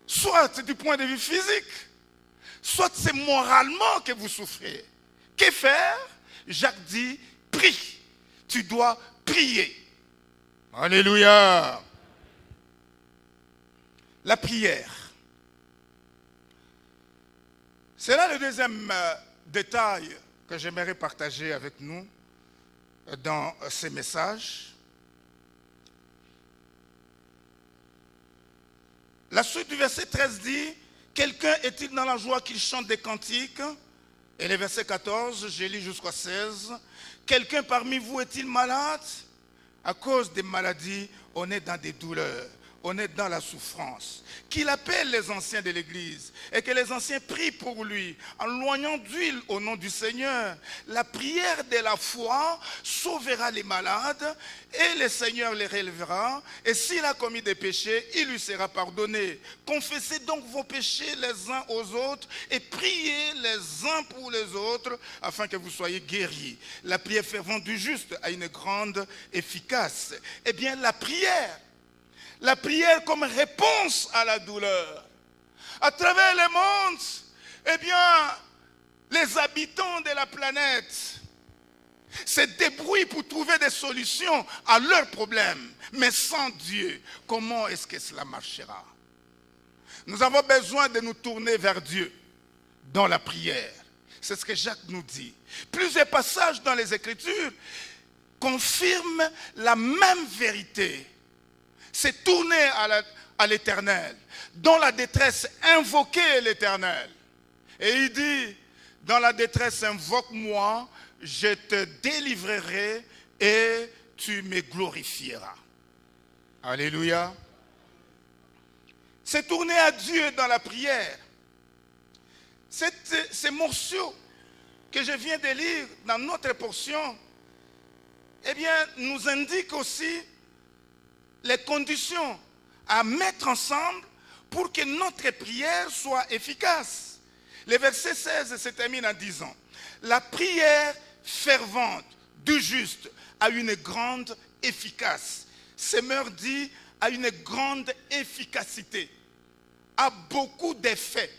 Speaker 5: soit du point de vue physique, soit c'est moralement que vous souffrez. Que faire? Jacques dit, prie. Tu dois prier. Alléluia. La prière. C'est là le deuxième détail que j'aimerais partager avec nous dans ces messages. La suite du verset 13 dit: quelqu'un est-il dans la joie qu'il chante des cantiques? Et le verset 14, je lis jusqu'à 16. Quelqu'un parmi vous est-il malade? À cause des maladies, on est dans des douleurs, on est dans la souffrance. Qu'il appelle les anciens de l'Église et que les anciens prient pour lui en loignant d'huile au nom du Seigneur. La prière de la foi sauvera les malades et le Seigneur les relèvera. Et s'il a commis des péchés, il lui sera pardonné. Confessez donc vos péchés les uns aux autres et priez les uns pour les autres afin que vous soyez guéris. La prière fervente du juste a une grande efficace. Eh bien, la prière comme réponse à la douleur. À travers le monde, eh bien, les habitants de la planète se débrouillent pour trouver des solutions à leurs problèmes. Mais sans Dieu, comment est-ce que cela marchera? Nous avons besoin de nous tourner vers Dieu dans la prière. C'est ce que Jacques nous dit. Plusieurs passages dans les Écritures confirment la même vérité. C'est tourner à l'Éternel. Dans la détresse, invoquer l'Éternel. Et il dit, dans la détresse, invoque-moi, je te délivrerai et tu me glorifieras. Alléluia. C'est tourner à Dieu dans la prière. Ces morceaux que je viens de lire dans notre portion, eh bien, nous indiquent aussi les conditions à mettre ensemble pour que notre prière soit efficace. Le verset 16 se termine en disant, la prière fervente du juste a une grande efficace. Semeur dit, a une grande efficacité, a beaucoup d'effets.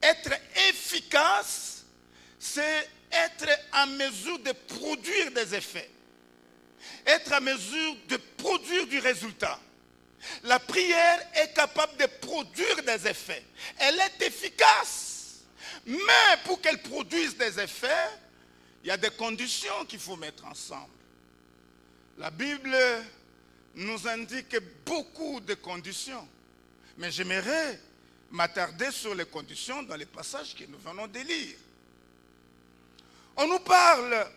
Speaker 5: Être efficace, c'est être en mesure de produire des effets. Être en mesure de produire du résultat. La prière est capable de produire des effets. Elle est efficace. Mais pour qu'elle produise des effets, il y a des conditions qu'il faut mettre ensemble. La Bible nous indique beaucoup de conditions. Mais j'aimerais m'attarder sur les conditions dans les passages que nous venons de lire. On nous parle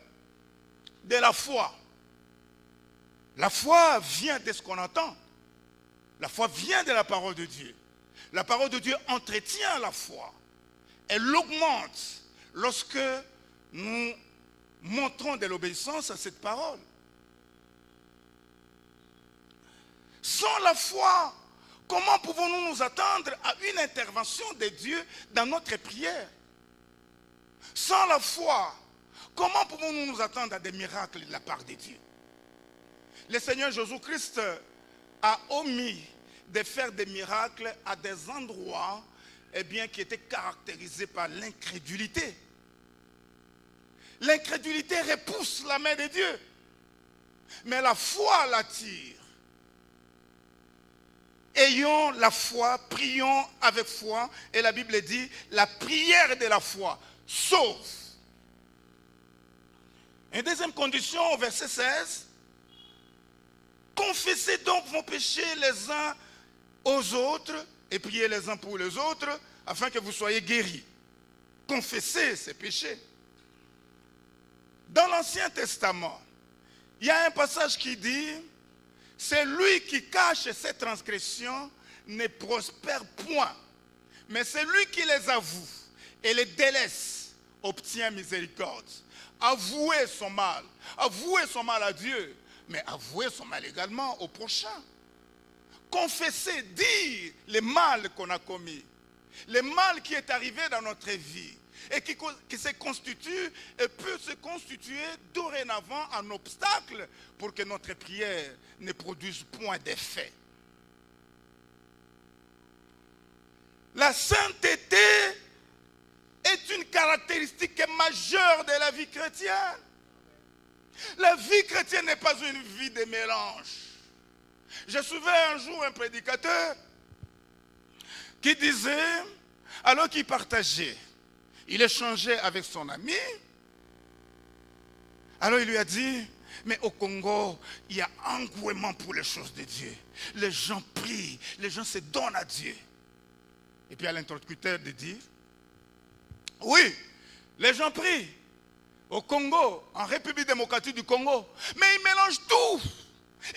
Speaker 5: de la foi. La foi vient de ce qu'on entend. La foi vient de la parole de Dieu. La parole de Dieu entretient la foi. Elle l'augmente lorsque nous montrons de l'obéissance à cette parole. Sans la foi, comment pouvons-nous nous attendre à une intervention de Dieu dans notre prière? Sans la foi, comment pouvons-nous nous attendre à des miracles de la part de Dieu? Le Seigneur Jésus-Christ a omis de faire des miracles à des endroits qui étaient caractérisés par l'incrédulité. L'incrédulité repousse la main de Dieu, mais la foi l'attire. Ayons la foi, prions avec foi, et la Bible dit, la prière de la foi sauve. Une deuxième condition, au verset 16, confessez donc vos péchés les uns aux autres, et priez les uns pour les autres, afin que vous soyez guéris. Confessez ces péchés. Dans l'Ancien Testament, il y a un passage qui dit, celui qui cache ses transgressions ne prospère point, mais celui qui les avoue et les délaisse obtient miséricorde. Avouer son mal à Dieu, mais avouer son mal également au prochain. Confesser, dire le mal qu'on a commis, le mal qui est arrivé dans notre vie et qui se constitue et peut se constituer dorénavant un obstacle pour que notre prière ne produise point d'effet. La sainteté est une caractéristique majeure de la vie chrétienne. La vie chrétienne n'est pas une vie de mélange. Je suivais un jour un prédicateur qui disait, alors qu'il partageait, il échangeait avec son ami, alors il lui a dit, mais au Congo, il y a engouement pour les choses de Dieu. Les gens prient, les gens se donnent à Dieu. Et puis à l'interlocuteur de dire, oui, les gens prient au Congo, en République démocratique du Congo, mais ils mélangent tout.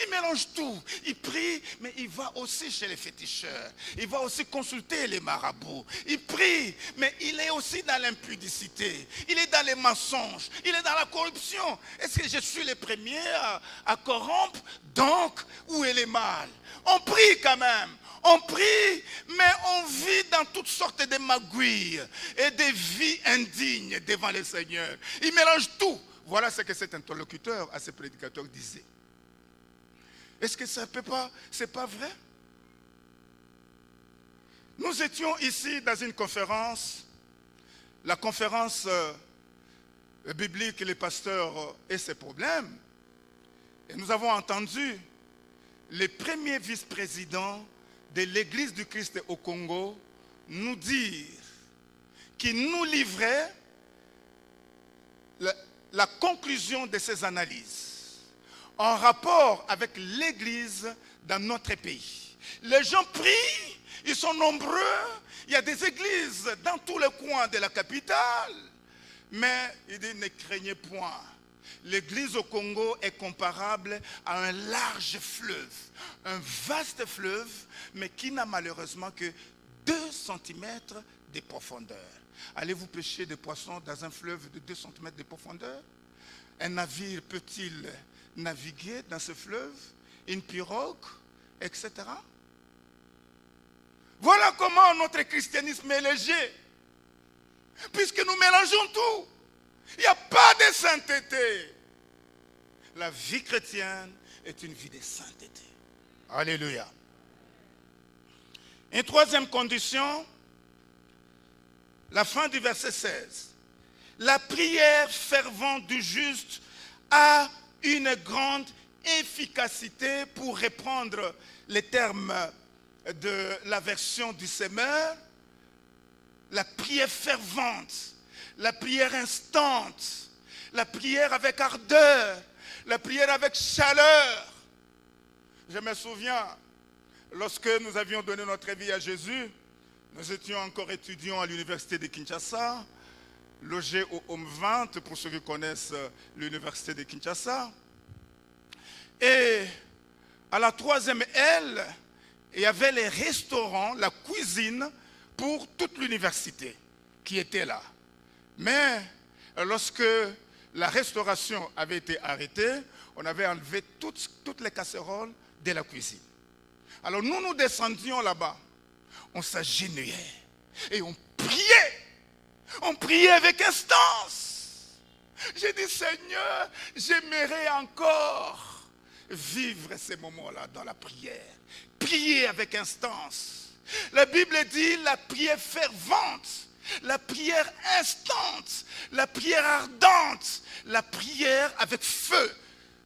Speaker 5: Il mélange tout. Il prie, mais il va aussi chez les féticheurs. Il va aussi consulter les marabouts. Il prie, mais il est aussi dans l'impudicité. Il est dans les mensonges. Il est dans la corruption. Est-ce que je suis le premier à corrompre? Donc, où est le mal? On prie quand même. On prie, mais on vit dans toutes sortes de magouilles et des vies indignes devant le Seigneur. Il mélange tout. Voilà ce que cet interlocuteur à ce prédicateur disait. Est-ce que ça peut pas, c'est pas vrai? Nous étions ici dans une conférence, la conférence biblique, les pasteurs et ses problèmes. Et nous avons entendu les premiers vice-présidents de l'Église du Christ au Congo nous dire qu'ils nous livraient la conclusion de ces analyses en rapport avec l'Église dans notre pays. Les gens prient, ils sont nombreux, il y a des églises dans tous les coins de la capitale, mais il dit ne craignez point. L'église au Congo est comparable à un large fleuve, un vaste fleuve, mais qui n'a malheureusement que 2 cm de profondeur. Allez-vous pêcher des poissons dans un fleuve de 2 cm de profondeur? Un navire peut-il naviguer dans ce fleuve? Une pirogue, etc. Voilà comment notre christianisme est léger. Puisque nous mélangeons tout. Il n'y a pas de sainteté. La vie chrétienne est une vie de sainteté. Alléluia. Une troisième condition, la fin du verset 16. La prière fervente du juste a une grande efficacité, pour reprendre les termes de la version du Semeur. La prière fervente, la prière instante, la prière avec ardeur, la prière avec chaleur. Je me souviens, lorsque nous avions donné notre vie à Jésus, nous étions encore étudiants à l'université de Kinshasa, logés au Home 20, pour ceux qui connaissent l'université de Kinshasa. Et à la 3e aile, il y avait les restaurants, la cuisine pour toute l'université qui était là. Mais lorsque la restauration avait été arrêtée, on avait enlevé toutes les casseroles de la cuisine. Alors nous descendions là-bas, on s'agenouillait et on priait. On priait avec instance. J'ai dit, Seigneur, j'aimerais encore vivre ces moments-là dans la prière. Prier avec instance. La Bible dit la prière fervente, la prière instante, la prière ardente, la prière avec feu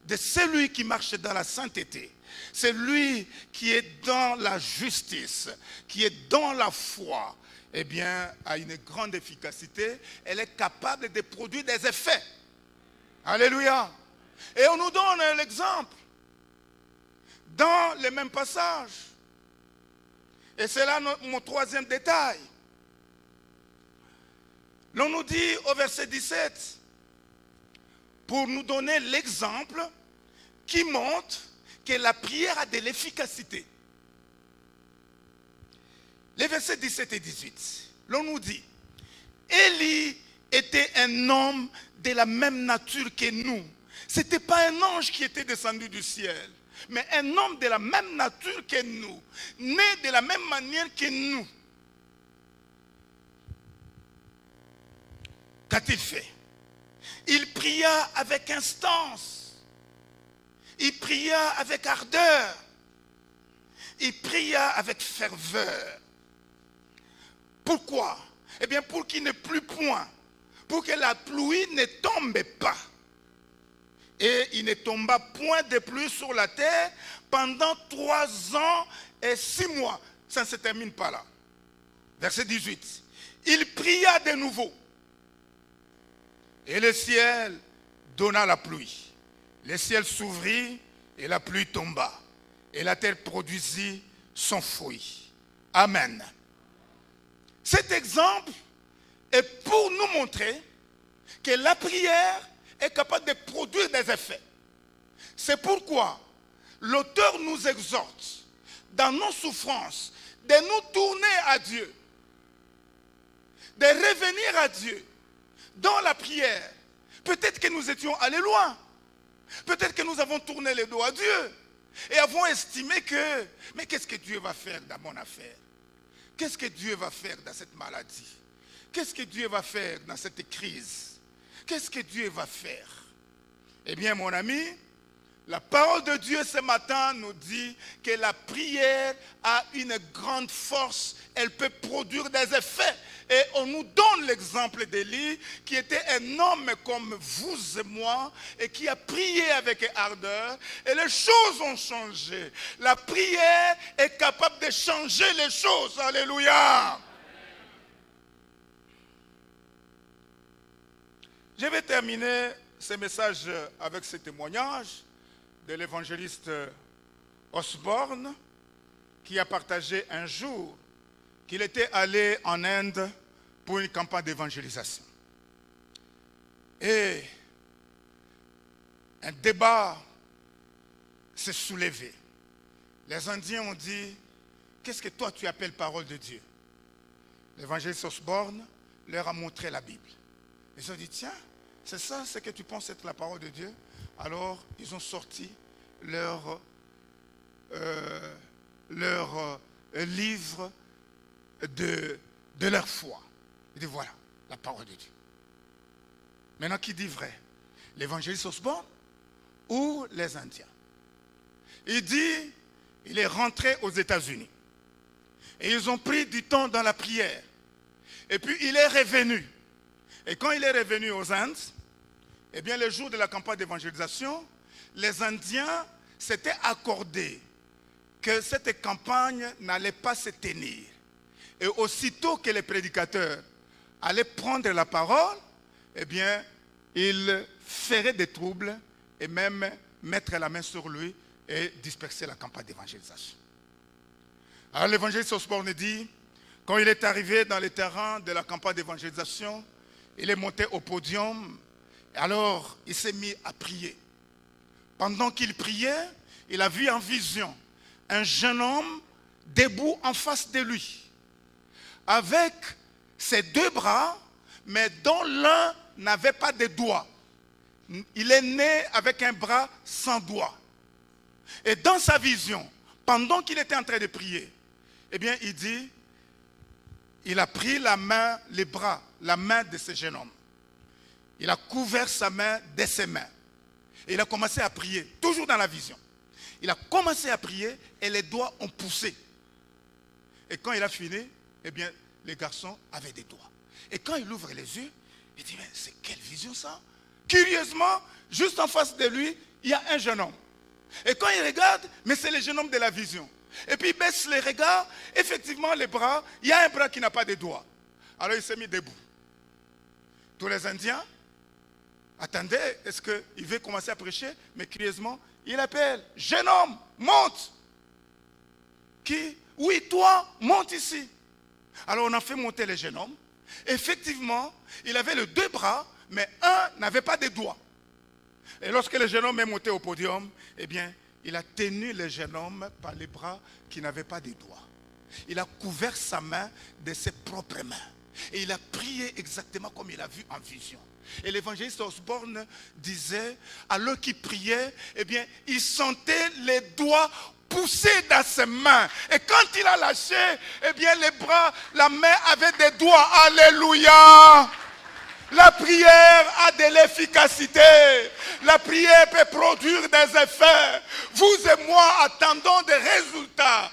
Speaker 5: de celui qui marche dans la sainteté. C'est lui qui est dans la justice, qui est dans la foi, eh bien, a une grande efficacité. Elle est capable de produire des effets. Alléluia. Et on nous donne l'exemple dans les mêmes passages. Et c'est là mon troisième détail. L'on nous dit au verset 17, pour nous donner l'exemple qui montre que la prière a de l'efficacité. Les versets 17 et 18, l'on nous dit, Élie était un homme de la même nature que nous. Ce n'était pas un ange qui était descendu du ciel, mais un homme de la même nature que nous, né de la même manière que nous. Qu'a-t-il fait? Il pria avec instance, il pria avec ardeur, il pria avec ferveur. Pourquoi? Eh bien, pour qu'il ne plût point, pour que la pluie ne tombe pas. Et il ne tomba point de pluie sur la terre pendant 3 ans et 6 mois. Ça ne se termine pas là. Verset 18. Il pria de nouveau. Et le ciel donna la pluie. Le ciel s'ouvrit et la pluie tomba. Et la terre produisit son fruit. Amen. Cet exemple est pour nous montrer que la prière est capable de produire des effets. C'est pourquoi l'auteur nous exhorte, dans nos souffrances, de nous tourner à Dieu, de revenir à Dieu dans la prière. Peut-être que nous étions allés loin. Peut-être que nous avons tourné les dos à Dieu et avons estimé que, mais qu'est-ce que Dieu va faire dans mon affaire? Qu'est-ce que Dieu va faire dans cette maladie? Qu'est-ce que Dieu va faire dans cette crise? Qu'est-ce que Dieu va faire? Eh bien, mon ami, La parole de Dieu ce matin nous dit que la prière a une grande force. Elle peut produire des effets. Et on nous donne l'exemple d'Élie, qui était un homme comme vous et moi, et qui a prié avec ardeur, et les choses ont changé. La prière est capable de changer les choses. Alléluia. Je vais terminer ce message avec ce témoignage de l'évangéliste Osborne, qui a partagé un jour qu'il était allé en Inde pour une campagne d'évangélisation. Et un débat s'est soulevé. Les Indiens ont dit, qu'est-ce que toi tu appelles parole de Dieu? L'évangéliste Osborne leur a montré la Bible. Ils ont dit, tiens, c'est ça ce que tu penses être la parole de Dieu? Alors ils ont sorti leur livre de leur foi. Il dit voilà, la parole de Dieu. Maintenant, qui dit vrai? L'évangéliste Osborne ou les Indiens? Il dit, il est rentré aux États-Unis. Et ils ont pris du temps dans la prière. Et puis il est revenu. Et quand il est revenu aux Indes, eh bien le jour de la campagne d'évangélisation, les Indiens s'étaient accordés que cette campagne n'allait pas se tenir. Et aussitôt que les prédicateurs allaient prendre la parole, eh bien, ils feraient des troubles et même mettre la main sur lui et disperser la campagne d'évangélisation. Alors l'évangéliste Osborne dit, quand il est arrivé dans les terrains de la campagne d'évangélisation, il est monté au podium, alors il s'est mis à prier. Pendant qu'il priait, il a vu en vision un jeune homme debout en face de lui, avec ses deux bras, mais dont l'un n'avait pas de doigts. Il est né avec un bras sans doigts. Et dans sa vision, pendant qu'il était en train de prier, eh bien, il dit, il a pris la main, les bras, la main de ce jeune homme. Il a couvert sa main de ses mains. Et il a commencé à prier, toujours dans la vision. Il a commencé à prier et les doigts ont poussé. Et quand il a fini, eh bien, les garçons avaient des doigts. Et quand il ouvre les yeux, il dit, mais c'est quelle vision ça? Curieusement, juste en face de lui, il y a un jeune homme. Et quand il regarde, mais c'est le jeune homme de la vision. Et puis il baisse les regards, effectivement les bras, il y a un bras qui n'a pas de doigts. Alors il s'est mis debout. Tous les Indiens attendaient, est-ce qu'il veut commencer à prêcher? Mais curieusement, il appelle, jeune homme, monte. Qui? Oui, toi, monte ici. Alors on a fait monter le jeune homme. Effectivement, il avait les deux bras, mais un n'avait pas de doigts. Et lorsque le jeune homme est monté au podium, eh bien, il a tenu le jeune homme par les bras qui n'avaient pas de doigts. Il a couvert sa main de ses propres mains. Et il a prié exactement comme il a vu en vision. Et l'évangéliste Osborne disait, alors qu'il priait, eh bien, il sentait les doigts pousser dans ses mains. Et quand il a lâché, eh bien, les bras, la main avait des doigts. Alléluia! La prière a de l'efficacité. La prière peut produire des effets. Vous et moi attendons des résultats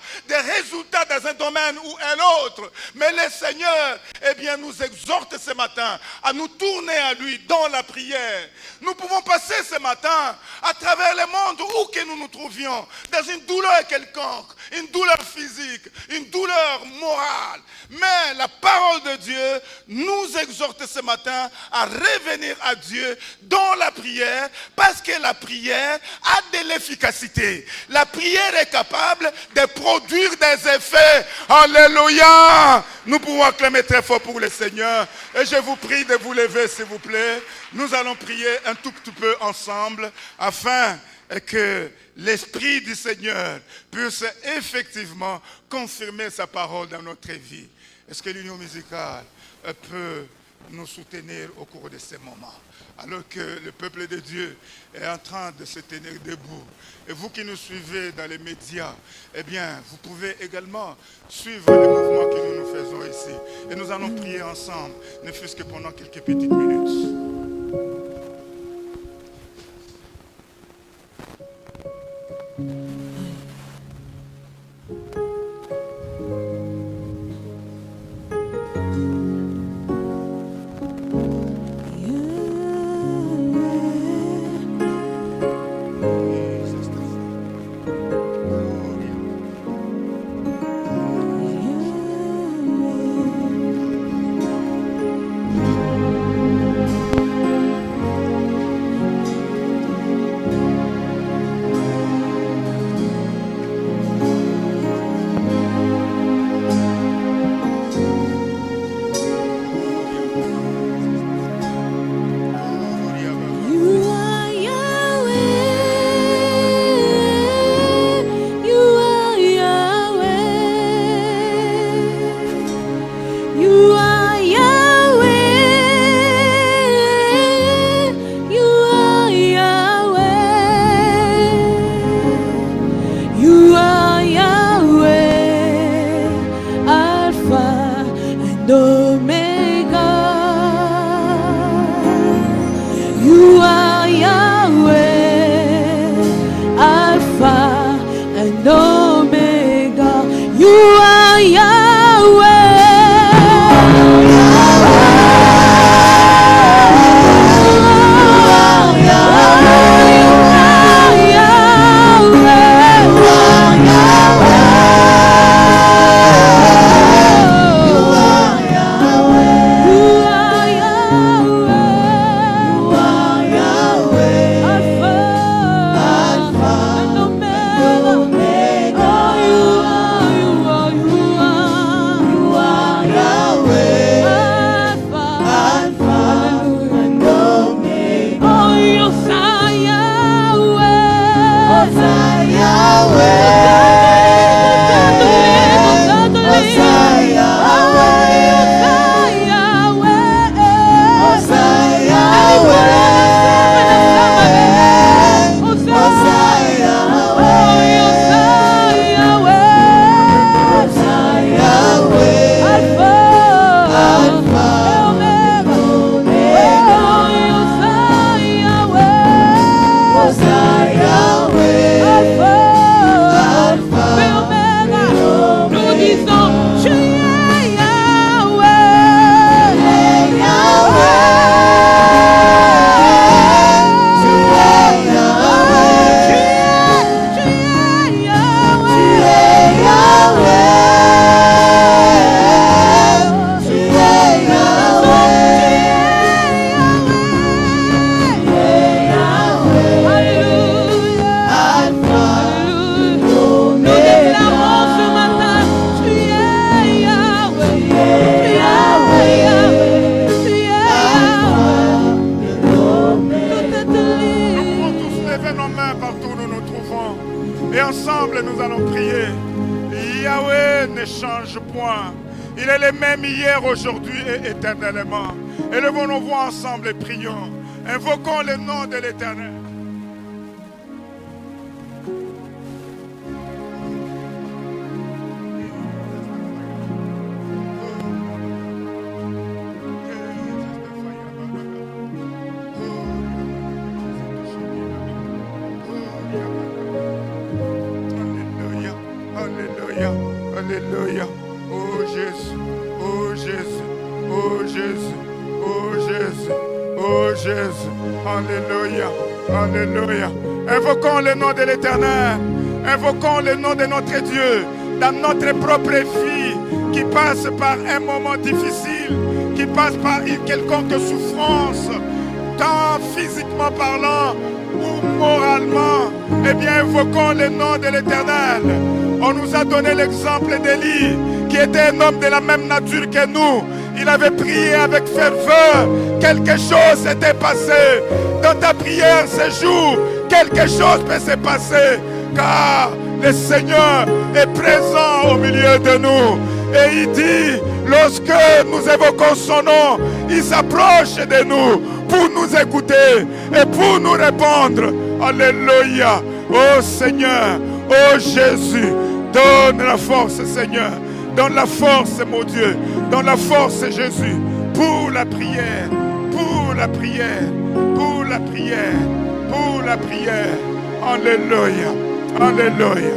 Speaker 5: dans un domaine ou un autre. Mais le Seigneur, eh bien, nous exhorte ce matin à nous tourner à lui dans la prière. Nous pouvons passer ce matin à travers le monde où que nous nous trouvions, dans une douleur quelconque, une douleur physique, une douleur morale. Mais la parole de Dieu nous exhorte ce matin à revenir à Dieu dans la prière, parce que la prière a de l'efficacité. La prière est capable de produire des effets. Alléluia! Nous pouvons acclamer très fort pour le Seigneur. Et je vous prie de vous lever, s'il vous plaît. Nous allons prier un tout petit peu ensemble, afin que l'Esprit du Seigneur puisse effectivement confirmer sa parole dans notre vie. Est-ce que l'union musicale peut nous soutenir au cours de ces moments, alors que le peuple de Dieu est en train de se tenir debout? Et vous qui nous suivez dans les médias, eh bien, vous pouvez également suivre le mouvement que nous faisons ici. Et nous allons prier ensemble, ne fût-ce que pendant quelques petites minutes. Et ensemble, nous allons prier. Yahweh ne change point. Il est le même hier, aujourd'hui et éternellement. Élevons nos voix ensemble et prions. Invoquons le nom de l'Éternel. Alléluia, alléluia. Oh Jésus, oh Jésus, oh Jésus, oh Jésus, oh Jésus. Alléluia, alléluia. Invoquons le nom de l'Éternel. Invoquons le nom de notre Dieu dans notre propre vie qui passe par un moment difficile, qui passe par une quelconque souffrance, tant physiquement parlant ou moralement. Eh bien, invoquons le nom de l'Éternel. On nous a donné l'exemple d'Élie, qui était un homme de la même nature que nous. Il avait prié avec ferveur. Quelque chose s'était passé. Dans ta prière ce jour, quelque chose peut se passer. Car le Seigneur est présent au milieu de nous. Et il dit, lorsque nous évoquons son nom, il s'approche de nous pour nous écouter et pour nous répondre. Alléluia. Oh Seigneur, oh Jésus, donne la force Seigneur. Donne la force mon Dieu. Donne la force Jésus pour la prière. Pour la prière. Pour la prière. Pour la prière. Alléluia. Alléluia.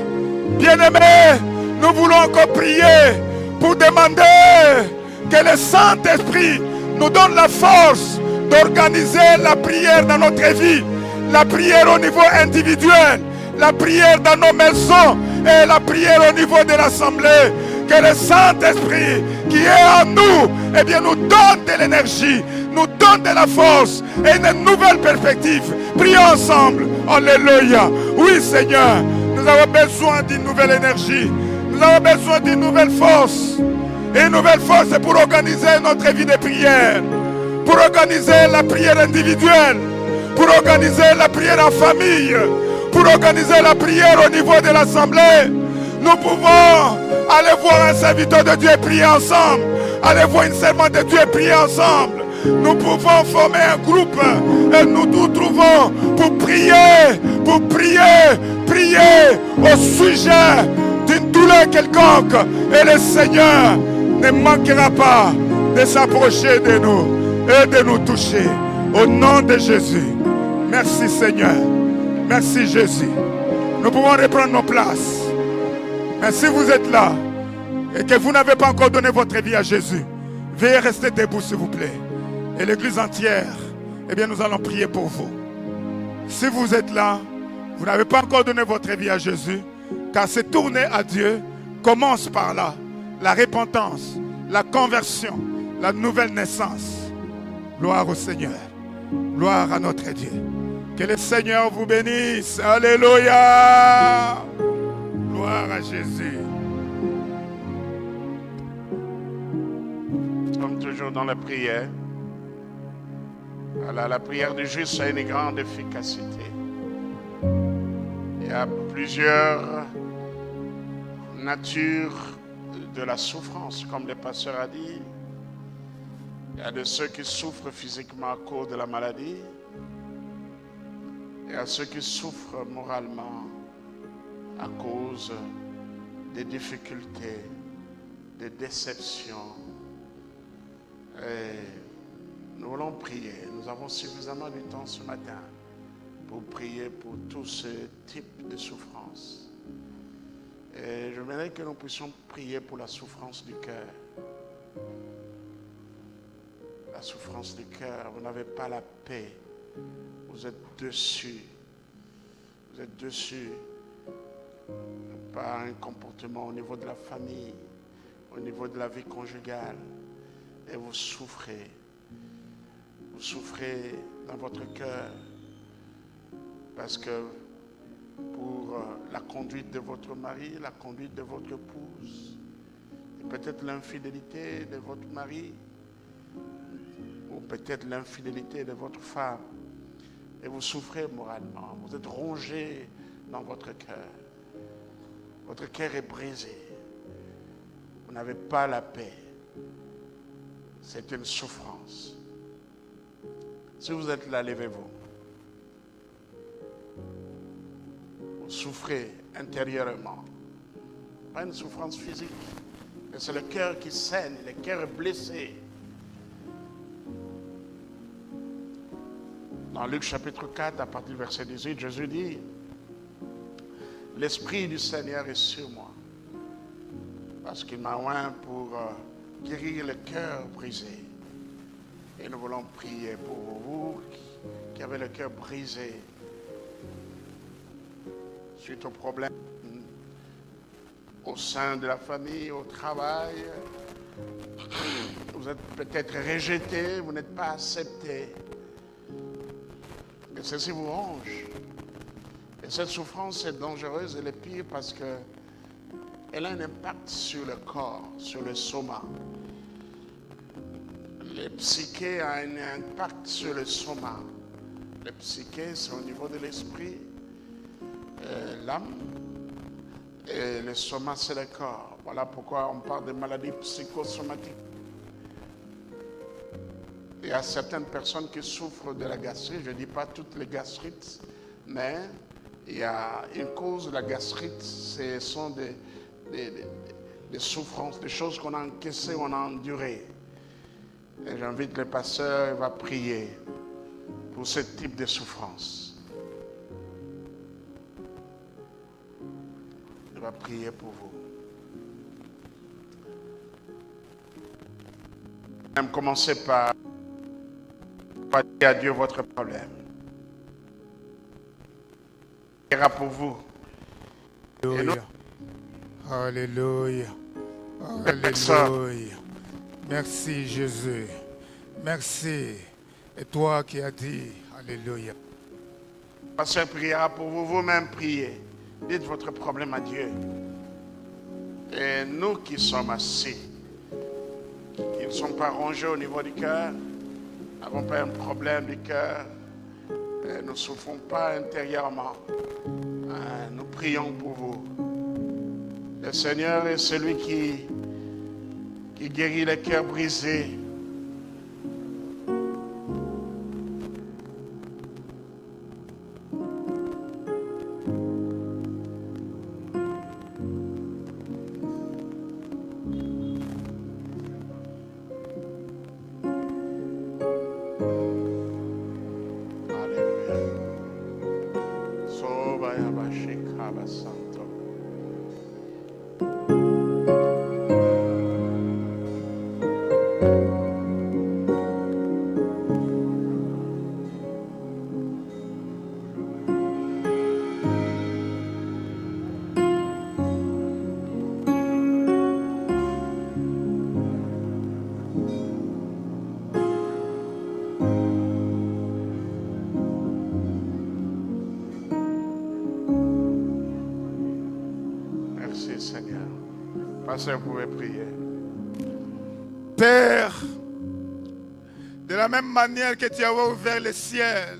Speaker 5: Bien-aimés, nous voulons encore prier pour demander que le Saint-Esprit nous donne la force d'organiser la prière dans notre vie. La prière au niveau individuel, la prière dans nos maisons et la prière au niveau de l'Assemblée. Que le Saint-Esprit qui est en nous, eh bien, nous donne de l'énergie, nous donne de la force et une nouvelle perspective. Prions ensemble. Alléluia. Oui Seigneur, nous avons besoin d'une nouvelle énergie. Nous avons besoin d'une nouvelle force. Et une nouvelle force c'est pour organiser notre vie de prière. Pour organiser la prière individuelle. Pour organiser la prière en famille. Pour organiser la prière au niveau de l'Assemblée. Nous pouvons aller voir un serviteur de Dieu et prier ensemble. Aller voir une servante de Dieu et prier ensemble. Nous pouvons former un groupe et nous nous trouvons pour prier au sujet d'une douleur quelconque. Et le Seigneur ne manquera pas de s'approcher de nous et de nous toucher. Au nom de Jésus. Merci Seigneur. Merci Jésus. Nous pouvons reprendre nos places. Mais si vous êtes là et que vous n'avez pas encore donné votre vie à Jésus, veuillez rester debout s'il vous plaît. Et l'église entière, eh bien nous allons prier pour vous. Si vous êtes là, vous n'avez pas encore donné votre vie à Jésus, car se tourner à Dieu commence par là. La repentance, la conversion, la nouvelle naissance. Gloire au Seigneur. Gloire à notre Dieu. Que le Seigneur vous bénisse. Alléluia. Gloire à Jésus.
Speaker 2: Nous sommes toujours dans la prière. Voilà, la prière du juste a une grande efficacité. Il y a plusieurs natures de la souffrance, comme le pasteur a dit. Il y a de ceux qui souffrent physiquement à cause de la maladie. Il y a ceux qui souffrent moralement à cause des difficultés, des déceptions. Et nous voulons prier. Nous avons suffisamment de temps ce matin pour prier pour tous ces types de souffrances. Et je voudrais que nous puissions prier pour la souffrance du cœur. La souffrance du cœur, vous n'avez pas la paix. Vous êtes dessus. Vous êtes dessus par un comportement au niveau de la famille, au niveau de la vie conjugale. Et vous souffrez. Vous souffrez dans votre cœur parce que pour la conduite de votre mari, la conduite de votre épouse, et peut-être l'infidélité de votre mari, ou peut-être l'infidélité de votre femme, et vous souffrez moralement, vous êtes rongé dans votre cœur. Votre cœur est brisé. Vous n'avez pas la paix. C'est une souffrance. Si vous êtes là, levez-vous. Vous souffrez intérieurement. Pas une souffrance physique, mais c'est le cœur qui saigne, le cœur est blessé. Dans Luc chapitre 4, à partir du verset 18, Jésus dit, « L'Esprit du Seigneur est sur moi, parce qu'il m'a oint pour guérir le cœur brisé. » Et nous voulons prier pour vous qui avez le cœur brisé suite aux problèmes au sein de la famille, au travail. Vous êtes peut-être rejeté, vous n'êtes pas accepté. Que ceci vous ronge. Et cette souffrance est dangereuse, elle est pire parce qu'elle a un impact sur le corps, sur le soma. Le psyché a un impact sur le soma. Le psyché, c'est au niveau de l'esprit, l'âme, et le soma, c'est le corps. Voilà pourquoi on parle de maladies psychosomatiques. Il y a certaines personnes qui souffrent de la gastrite. Je ne dis pas toutes les gastrites, mais il y a une cause de la gastrite. Ce sont des souffrances, des choses qu'on a encaissées, on a endurées. Et j'invite le pasteur, il va prier pour ce type de souffrance. Il va prier pour vous. Même commencez par dire à Dieu votre problème. Il ira pour vous.
Speaker 5: Alléluia. Alléluia. Alléluia. Merci Jésus. Merci. Et toi qui as dit Alléluia.
Speaker 2: Le pasteur priera pour vous, vous-même priez. Dites votre problème à Dieu. Et nous qui sommes assis, qui ne sont pas rongés au niveau du cœur, n'avons pas un problème du cœur, nous ne souffrons pas intérieurement. Nous prions pour vous. Le Seigneur est celui qui guérit les cœurs brisés. Pasteur, vous pouvez prier.
Speaker 5: Père, de la même manière que tu avais ouvert le ciel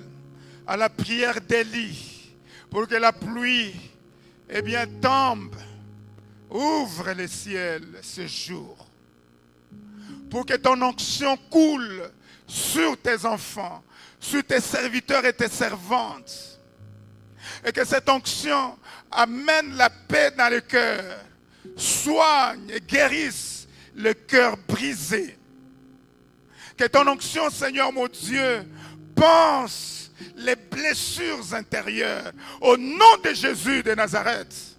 Speaker 5: à la prière d'Élie pour que la pluie tombe, ouvre le ciel ce jour pour que ton onction coule sur tes enfants, sur tes serviteurs et tes servantes, et que cette onction amène la paix dans le cœur, soigne et guérisse le cœur brisé. Que ton onction, Seigneur mon Dieu, pense les blessures intérieures au nom de Jésus de Nazareth.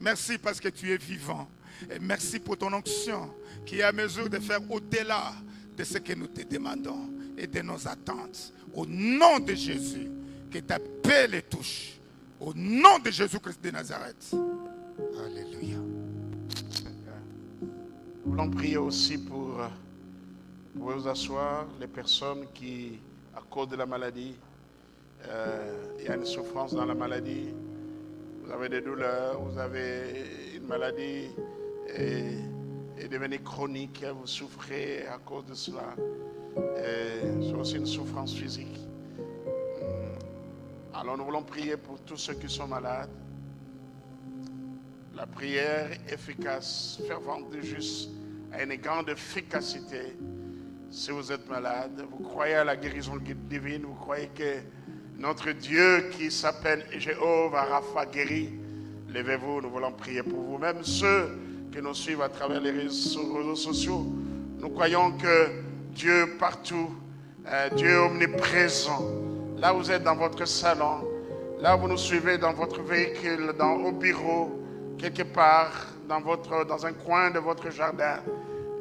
Speaker 5: Merci parce que tu es vivant. Et merci pour ton onction qui est à mesure de faire au-delà de ce que nous te demandons et de nos attentes. Au nom de Jésus, que ta paix les touche. Au nom de Jésus-Christ de Nazareth. Alléluia.
Speaker 2: Nous voulons prier aussi pour vous asseoir, les personnes qui, à cause de la maladie, il y a une souffrance dans la maladie, vous avez des douleurs, vous avez une maladie et devenue chronique, vous souffrez à cause de cela. C'est aussi une souffrance physique. Alors nous voulons prier pour tous ceux qui sont malades. La prière efficace, fervente et juste a une grande efficacité. Si vous êtes malade, vous croyez à la guérison divine, vous croyez que notre Dieu qui s'appelle Jéhovah Rapha guérit, levez-vous, nous voulons prier pour vous. Même ceux qui nous suivent à travers les réseaux sociaux, nous croyons que Dieu partout, Dieu est omniprésent. Là vous êtes dans votre salon, là vous nous suivez dans votre véhicule, au bureau, quelque part, dans un coin de votre jardin,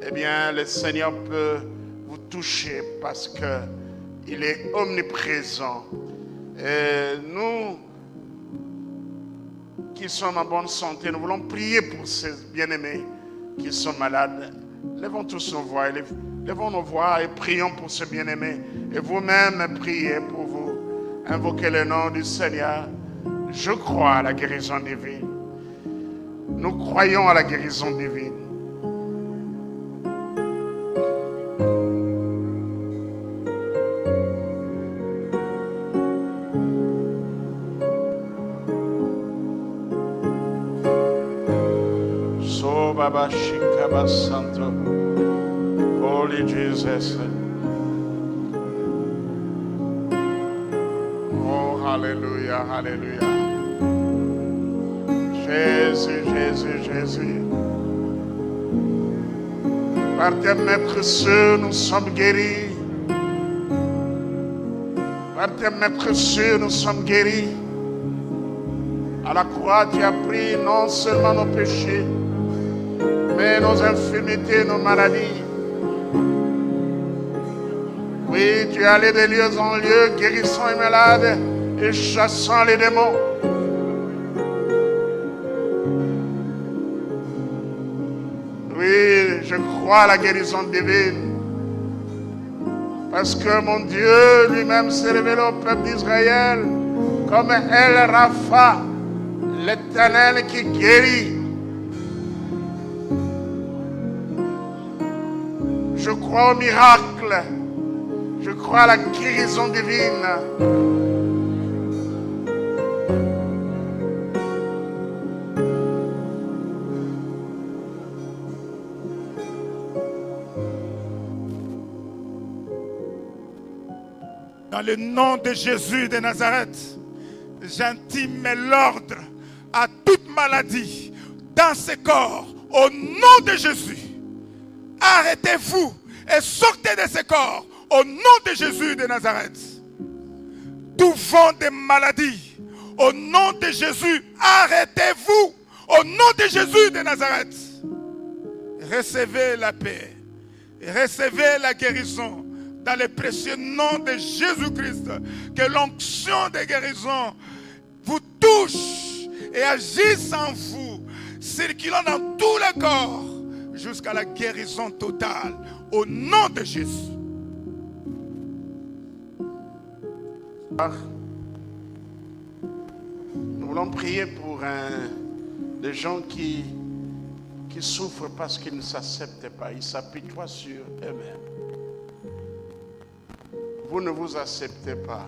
Speaker 2: eh bien le Seigneur peut vous toucher parce qu'il est omniprésent. Et nous qui sommes en bonne santé, nous voulons prier pour ces bien-aimés qui sont malades. Levons tous nos voix, levons nos voix et prions pour ces bien-aimés. Et vous-même priez pour vous. Invoquez le nom du Seigneur. Je crois à la guérison divine. Nous croyons à la guérison divine. Baba Shikaba Santo, Holy Jesus. Oh, Alléluia, Alléluia. Jésus, Jésus, Jésus. Par tes mains précieuses, nous sommes guéris. Par tes mains précieuses, nous sommes guéris. À la croix, tu as pris non seulement nos péchés, mais nos infirmités, nos maladies. Oui, tu es allé de lieu en lieu, guérissant les malades et chassant les démons. Oui, je crois à la guérison divine. Parce que mon Dieu lui-même s'est révélé au peuple d'Israël comme El Rapha, l'Éternel qui guérit. Je crois au miracle. Je crois à la guérison divine.
Speaker 5: Dans le nom de Jésus de Nazareth, j'intime l'ordre à toute maladie dans ce corps au nom de Jésus. Arrêtez-vous et sortez de ce corps au nom de Jésus de Nazareth. Tout vent de maladie, au nom de Jésus, arrêtez-vous au nom de Jésus de Nazareth. Recevez la paix, recevez la guérison dans le précieux nom de Jésus-Christ. Que l'onction de guérison vous touche et agisse en vous, circulant dans tout le corps, jusqu'à la guérison totale, au nom de Jésus.
Speaker 2: Nous voulons prier pour des gens qui souffrent parce qu'ils ne s'acceptent pas, ils s'apitoient sur eux-mêmes. Vous ne vous acceptez pas.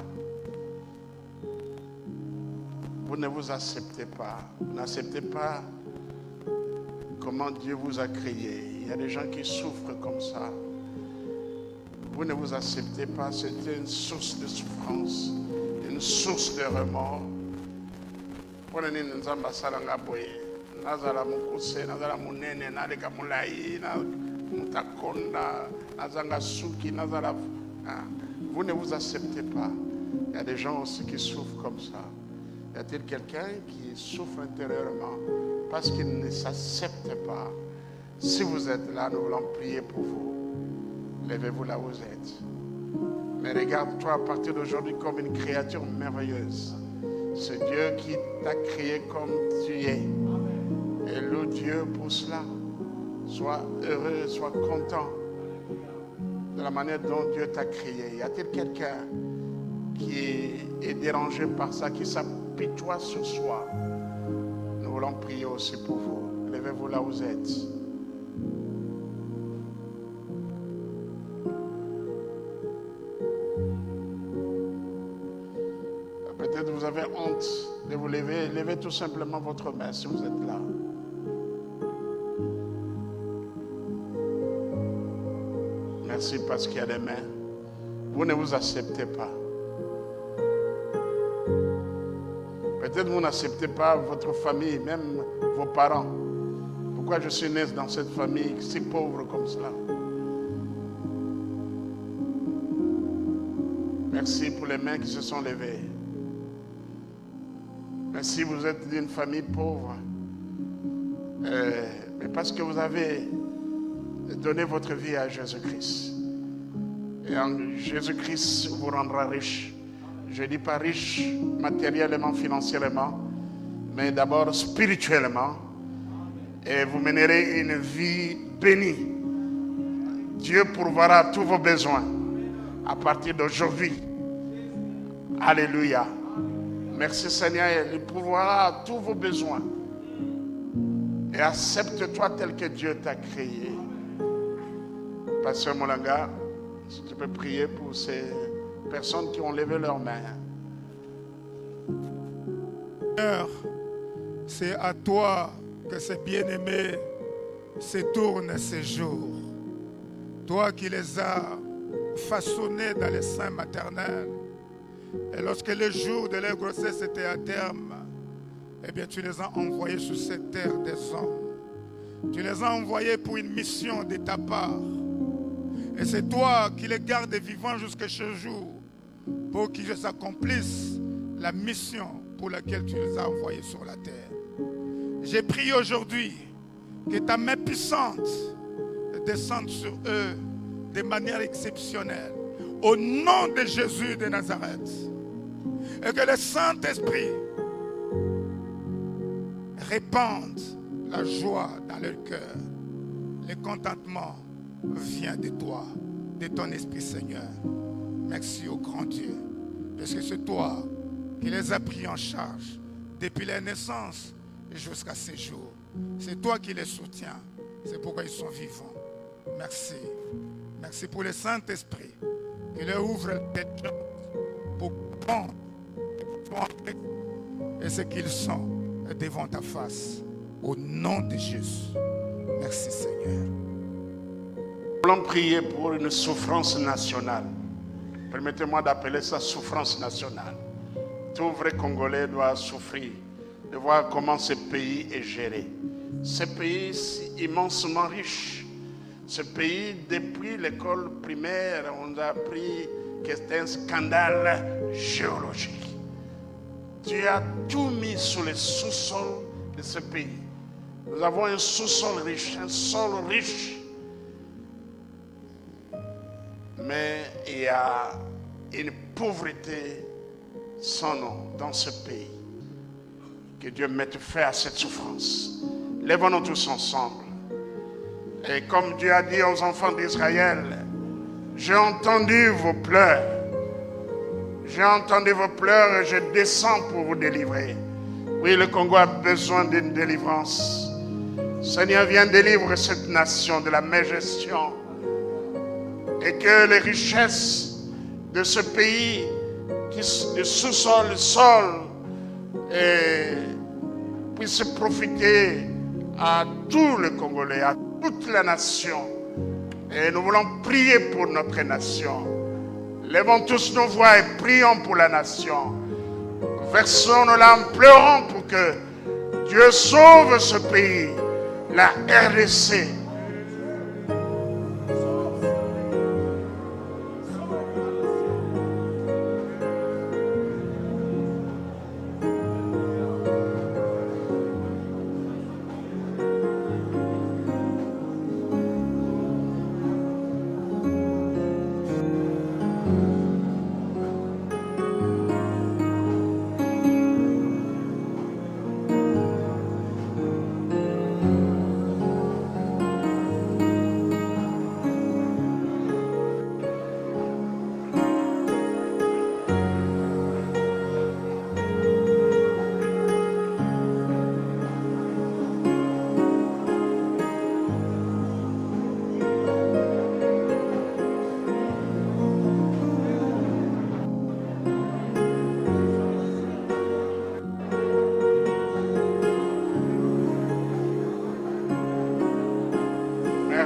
Speaker 2: Vous ne vous acceptez pas. Vous n'acceptez pas comment Dieu vous a créé. Il y a des gens qui souffrent comme ça. Vous ne vous acceptez pas. C'est une source de souffrance, une source de remords. Prenez nzamba salanga boye. Nazala mukuse, nazala munene, naleka mulai, mutakonda, nazanga suki, nazala. Vous ne vous acceptez pas. Il y a des gens aussi qui souffrent comme ça. Y a-t-il quelqu'un qui souffre intérieurement parce qu'il ne s'accepte pas? Si vous êtes là, nous voulons prier pour vous. Levez-vous là où vous êtes. Mais regarde-toi à partir d'aujourd'hui comme une créature merveilleuse. C'est Dieu qui t'a créé comme tu es. Et loue Dieu pour cela. Sois heureux, sois content de la manière dont Dieu t'a créé. Y a-t-il quelqu'un qui est dérangé par ça, qui s'apitoie sur soi? Nous voulons prier aussi pour vous. Levez-vous là où vous êtes. Peut-être vous avez honte de vous lever. Levez tout simplement votre main si vous êtes là. Merci parce qu'il y a des mains. Vous ne vous acceptez pas. Peut-être vous n'acceptez pas votre famille, même vos parents. Pourquoi je suis né dans cette famille si pauvre comme cela? Merci pour les mains qui se sont levées. Merci, vous êtes d'une famille pauvre. Mais parce que vous avez donné votre vie à Jésus-Christ. Et en Jésus-Christ vous rendra riche. Je ne dis pas riche matériellement, financièrement, mais d'abord spirituellement. Et vous mènerez une vie bénie. Dieu pourvoira tous vos besoins à partir d'aujourd'hui. Alléluia. Merci Seigneur, il pourvoira tous vos besoins. Et accepte-toi tel que Dieu t'a créé. Pasteur Molanga, si tu peux prier pour ces personnes qui ont levé leurs mains.
Speaker 5: Seigneur, c'est à toi que ces bien-aimés se tournent ces jours. Toi qui les as façonnés dans les seins maternels. Et lorsque le jour de leur grossesse était à terme, eh bien tu les as envoyés sur cette terre des hommes. Tu les as envoyés pour une mission de ta part. Et c'est toi qui les gardes vivants jusqu'à ce jour pour qu'ils accomplissent la mission pour laquelle tu les as envoyés sur la terre. J'ai prié aujourd'hui que ta main puissante descende sur eux de manière exceptionnelle. Au nom de Jésus de Nazareth. Et que le Saint-Esprit répande la joie dans leur cœur. Le contentement vient de toi, de ton Esprit Seigneur. Merci au grand Dieu. Parce que c'est toi qui les as pris en charge depuis leur naissance jusqu'à ces jours. C'est toi qui les soutiens. C'est pourquoi ils sont vivants. Merci. Merci pour le Saint-Esprit qui leur ouvre les gens pour comprendre et ce qu'ils sont devant ta face. Au nom de Jésus. Merci Seigneur.
Speaker 2: Nous allons prier pour une souffrance nationale. Permettez-moi d'appeler ça souffrance nationale. Tout vrai Congolais doit souffrir de voir comment ce pays est géré. Ce pays si immensement riche. Ce pays, depuis l'école primaire, on a appris que c'était un scandale géologique. Tu as tout mis sous le sous-sol de ce pays. Nous avons un sous-sol riche, un sol riche. Mais il y a une pauvreté sans nom dans ce pays. Que Dieu mette fin à cette souffrance. Lèvons-nous tous ensemble. Et comme Dieu a dit aux enfants d'Israël, j'ai entendu vos pleurs. J'ai entendu vos pleurs et je descends pour vous délivrer. Oui, le Congo a besoin d'une délivrance. Seigneur, viens délivrer cette nation de la mégestion. Et que les richesses de ce pays, de sous-sol, sol, puissent profiter à tous les Congolais, à toute la nation. Et nous voulons prier pour notre nation. Lèvons tous nos voix et prions pour la nation. Versons nos larmes, pleurons pour que Dieu sauve ce pays, la RDC.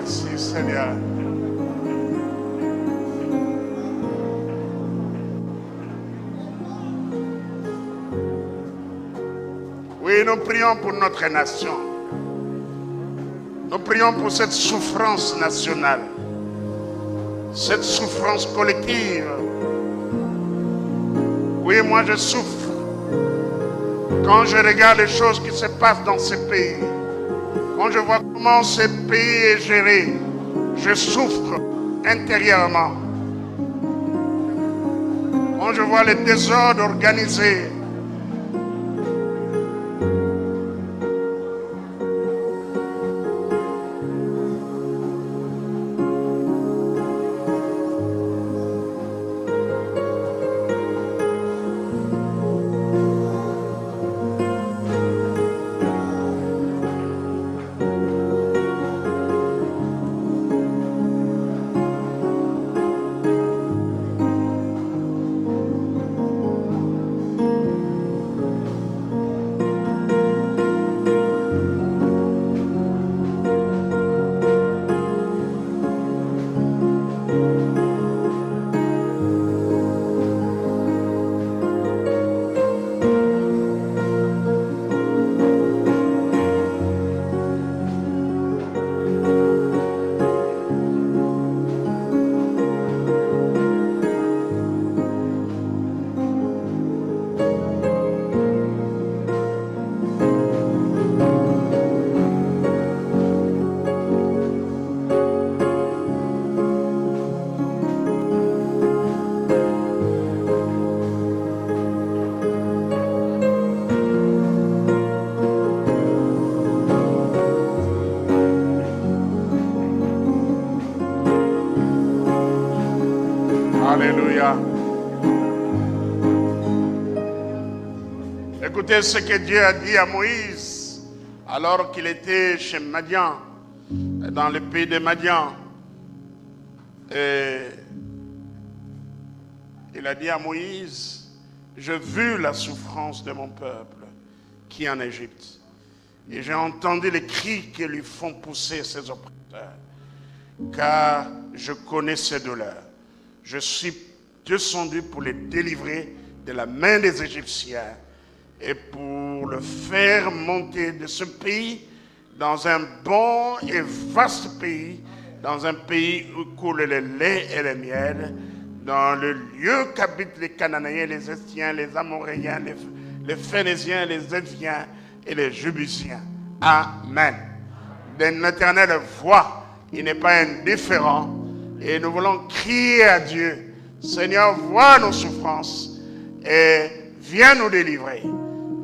Speaker 2: Merci Seigneur. Oui, nous prions pour notre nation. Nous prions pour cette souffrance nationale, cette souffrance collective. Oui, moi je souffre quand je regarde les choses qui se passent dans ces pays. Quand je vois comment ce pays est géré, je souffre intérieurement. Quand je vois les désordres organisés, alléluia. Écoutez ce que Dieu a dit à Moïse alors qu'il était chez Madian, dans le pays de Madian. Et il a dit à Moïse, j'ai vu la souffrance de mon peuple qui est en Égypte. Et j'ai entendu les cris qui lui font pousser ses oppresseurs. Car je connais ses douleurs. Je suis descendu pour les délivrer de la main des Égyptiens et pour le faire monter de ce pays dans un bon et vaste pays, dans un pays où coule le lait et le miel, dans le lieu qu'habitent les Cananéens, les Estiens, les Amoréens, les Phénésiens, les Éviens et les Jébusiens. Amen. D'une éternelle voix, il n'est pas indifférent. Et nous voulons crier à Dieu, Seigneur, vois nos souffrances et viens nous délivrer.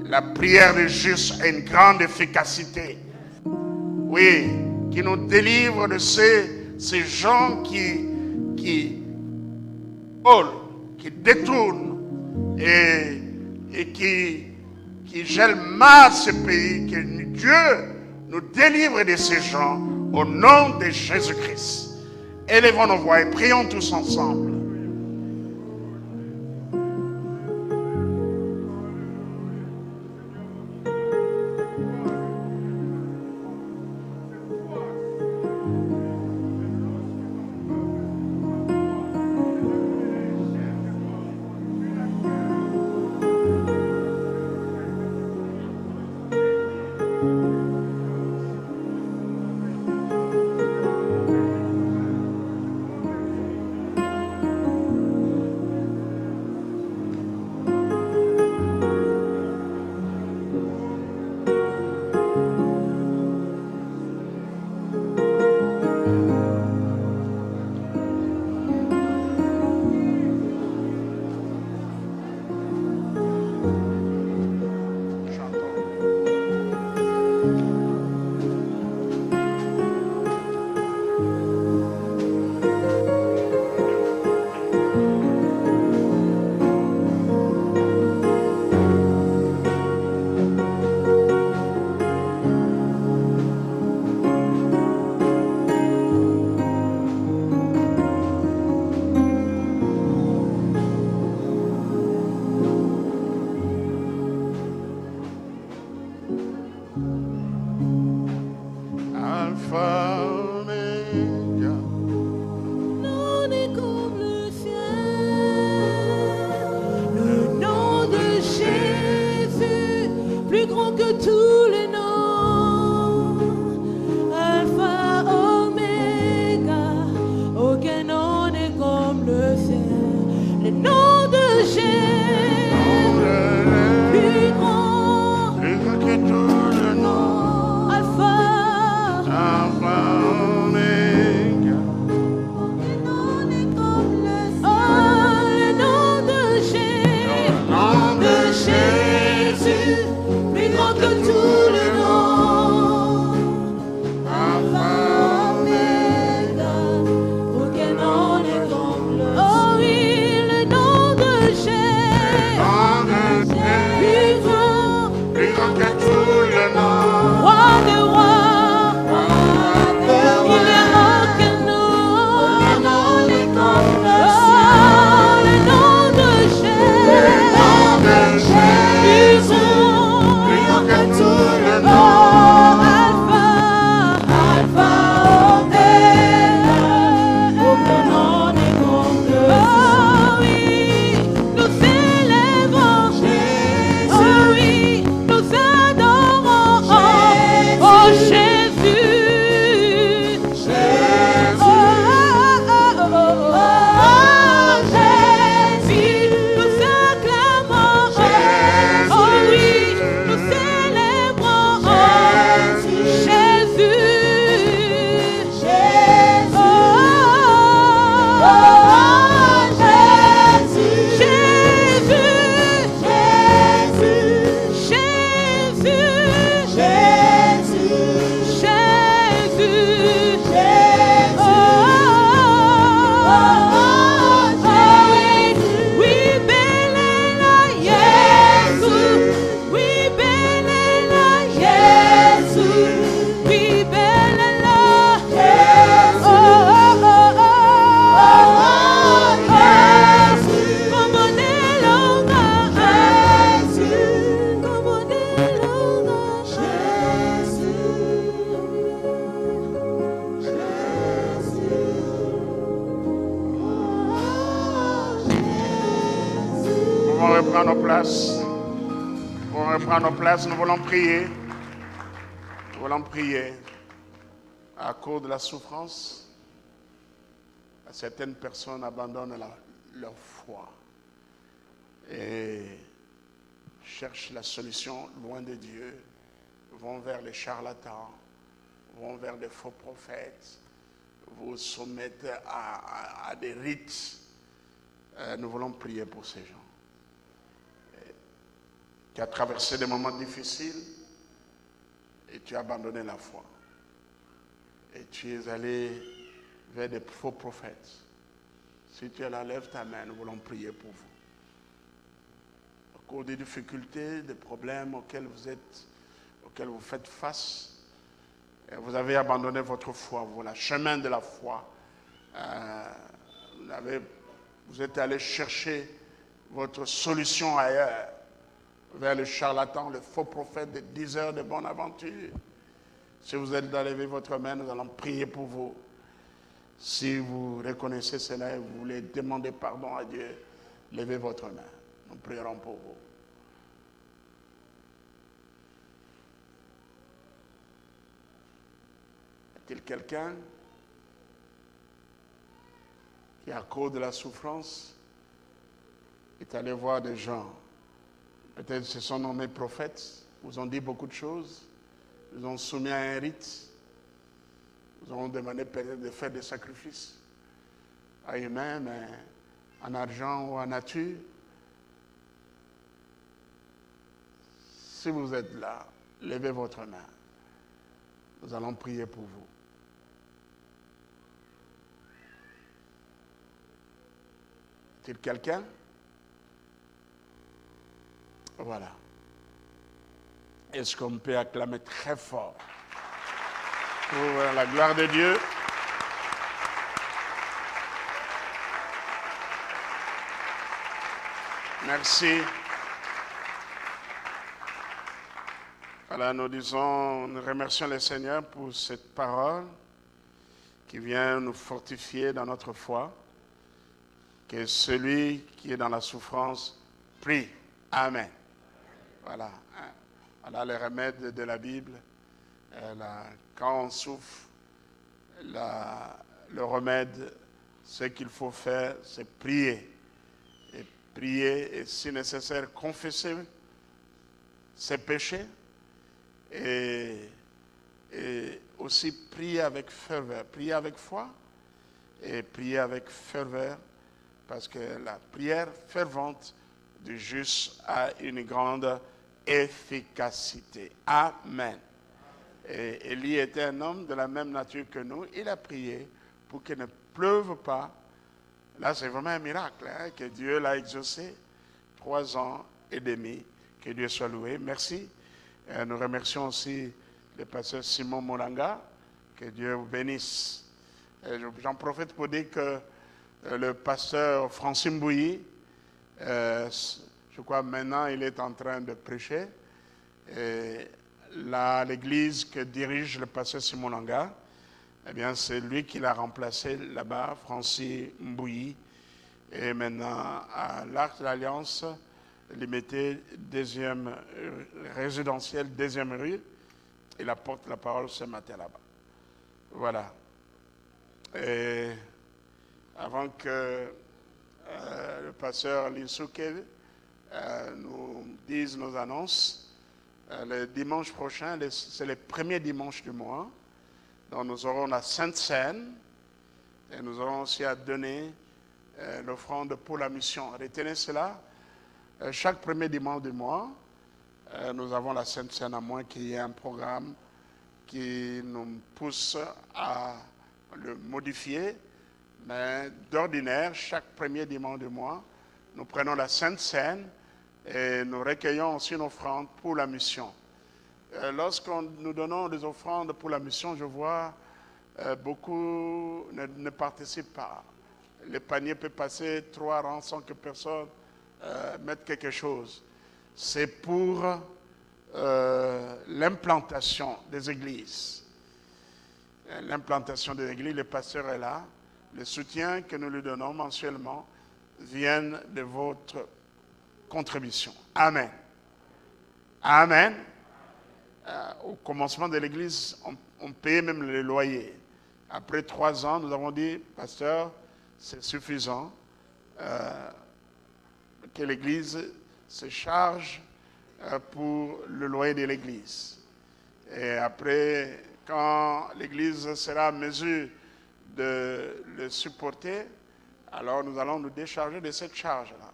Speaker 2: La prière du juste a une grande efficacité. Oui, qui nous délivre de ces gens qui volent, qui détournent et qui gèlent mal ce pays. Que Dieu nous délivre de ces gens au nom de Jésus-Christ. Élevons nos voix et prions tous ensemble.
Speaker 3: que tous les noms, Alpha, Oméga, aucun nom n'est comme le sien. Le nom de Jésus, plus grand
Speaker 2: que tout le nom.
Speaker 3: Alpha,
Speaker 2: Alpha, Oméga.
Speaker 4: Aucun nom n'est comme le
Speaker 3: oh,
Speaker 4: sien.
Speaker 3: le nom de Jésus,
Speaker 2: Nom
Speaker 3: de Jésus, plus grand que tous les noms.
Speaker 2: Alpha,
Speaker 3: Oméga, aucun nom n'est comme le sien. Oh oui, le nom de Jésus,
Speaker 2: nom de Jésus.
Speaker 3: plus grand,
Speaker 2: Plus grand que tout le nom.
Speaker 3: roi des rois. Il n'y a aucun nom n'est comme le sien. Le nom de Jésus, plus grand que tout le nom. Alpha, Alpha, Oméga, aucun nom n'est comme le sien. Oh oui, nous célébrons Jésus. Oh oui, nous adorons oh Jésus. Oh, Jésus, nous acclamons. Oh oui, nous célébrons Jésus.
Speaker 2: Nous pouvons reprendre nos places. Nous pouvons reprendre nos places. Nous voulons prier. Nous voulons prier. À cause de la souffrance, certaines personnes abandonnent leur foi et cherchent la solution loin de Dieu, vont vers les charlatans, vont vers des faux prophètes, vous soumettent à des rites. Nous voulons prier pour ces gens qui ont traversé des moments difficiles et tu as abandonné la foi. Et tu es allé vers des faux prophètes. Si tu es là, lève ta main, nous voulons prier pour vous. À cause des difficultés, des problèmes auxquels vous faites face, vous avez abandonné votre foi, le chemin de la foi. Vous êtes allé chercher votre solution ailleurs, vers le charlatan, le faux prophète de 10 heures de bonne aventure. Si vous êtes là, levez votre main, nous allons prier pour vous. Si vous reconnaissez cela et vous voulez demander pardon à Dieu, levez votre main. Nous prierons pour vous. Y a-t-il quelqu'un qui, à cause de la souffrance, est allé voir des gens? Peut-être se sont nommés prophètes, vous ont dit beaucoup de choses, vous ont soumis à un rite, vous ont demandé peut-être de faire des sacrifices à eux-mêmes, en argent ou en nature. Si vous êtes là, levez votre main. Nous allons prier pour vous. Y a-t-il quelqu'un? Voilà. Est-ce qu'on peut acclamer très fort pour la gloire de Dieu? Merci. Voilà, nous remercions le Seigneur pour cette parole qui vient nous fortifier dans notre foi. Que celui qui est dans la souffrance prie. Amen. Voilà. Voilà les remèdes de la Bible. Quand on souffre, le remède, ce qu'il faut faire, c'est prier. Et prier, et si nécessaire, confesser ses péchés. Et aussi prier avec ferveur, prier avec foi et prier avec ferveur, parce que la prière fervente du juste a une grande efficacité. Amen. Et Élie était un homme de la même nature que nous. Il a prié pour qu'il ne pleuve pas. Là, c'est vraiment un miracle que Dieu l'a exaucé. 3 ans et demi. Que Dieu soit loué. Merci. Nous remercions aussi le pasteur Simon Molanga. Que Dieu vous bénisse. J'en profite pour dire que le pasteur Francine Bouilly, je crois maintenant il est en train de prêcher. L'église que dirige le pasteur Simon Molanga, eh bien c'est lui qui l'a remplacé là-bas, Francine Bouilly. Et maintenant à l'Arc de l'Alliance, limité résidentiel 2e rue, il apporte la parole ce matin là-bas. Voilà. Et avant que le pasteur Linsuke nous dise nos annonces, le dimanche prochain, c'est le premier dimanche du mois, donc nous aurons la Sainte Seine et nous aurons aussi à donner l'offrande pour la mission. Retenez cela, chaque premier dimanche du mois, nous avons la Sainte Seine, à moins qu'il y ait un programme qui nous pousse à le modifier, mais d'ordinaire, chaque premier dimanche du mois, nous prenons la Sainte Seine et nous recueillons aussi une offrande pour la mission. Lorsque nous donnons des offrandes pour la mission, je vois beaucoup ne participent pas. Le panier peut passer 3 rangs sans que personne mette quelque chose. C'est pour l'implantation des églises. L'implantation des églises, le pasteur est là. Le soutien que nous lui donnons mensuellement vient de votre contribution. Amen. Amen. Au commencement de l'église, on payait même les loyers. Après 3 ans, nous avons dit, pasteur, c'est suffisant que l'église se charge pour le loyer de l'église. Et après, quand l'église sera en mesure de le supporter, alors nous allons nous décharger de cette charge-là.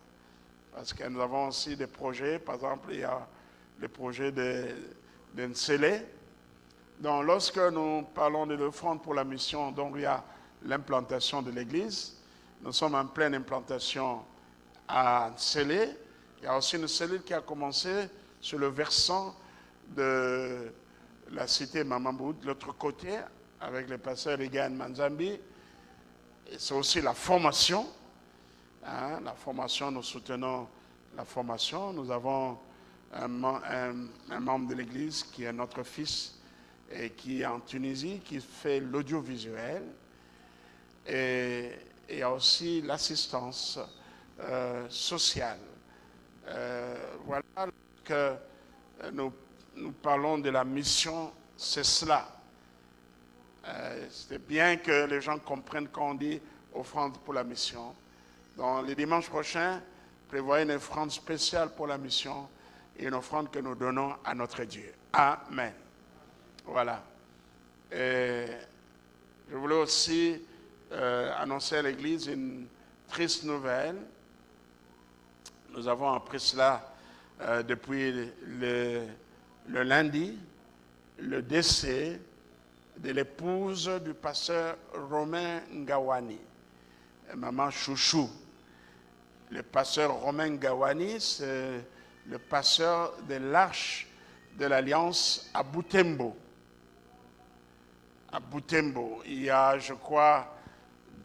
Speaker 2: Parce que nous avons aussi des projets, par exemple, il y a le projet de Nsele. Donc, lorsque nous parlons de l'offrande pour la mission, donc il y a l'implantation de l'église. Nous sommes en pleine implantation à Nsele. Il y a aussi une cellule qui a commencé sur le versant de la cité Mamambou, de l'autre côté, avec le pasteur Regan Manzambi. Et c'est aussi la formation. La formation, nous soutenons la formation. Nous avons un membre de l'église qui est notre fils et qui est en Tunisie, qui fait l'audiovisuel. Et il y a aussi l'assistance sociale. Voilà que nous parlons de la mission, c'est cela. C'est bien que les gens comprennent quand on dit offrande pour la mission. Donc, le dimanche prochain, prévoyez une offrande spéciale pour la mission et une offrande que nous donnons à notre Dieu. Amen. Voilà. Et je voulais aussi annoncer à l'Église une triste nouvelle. Nous avons appris cela depuis le lundi, le décès de l'épouse du pasteur Romain Ngawani, maman Chouchou. Le pasteur Romain Ngawani, c'est le pasteur de l'Arche de l'Alliance à Butembo. À Butembo, il y a, je crois,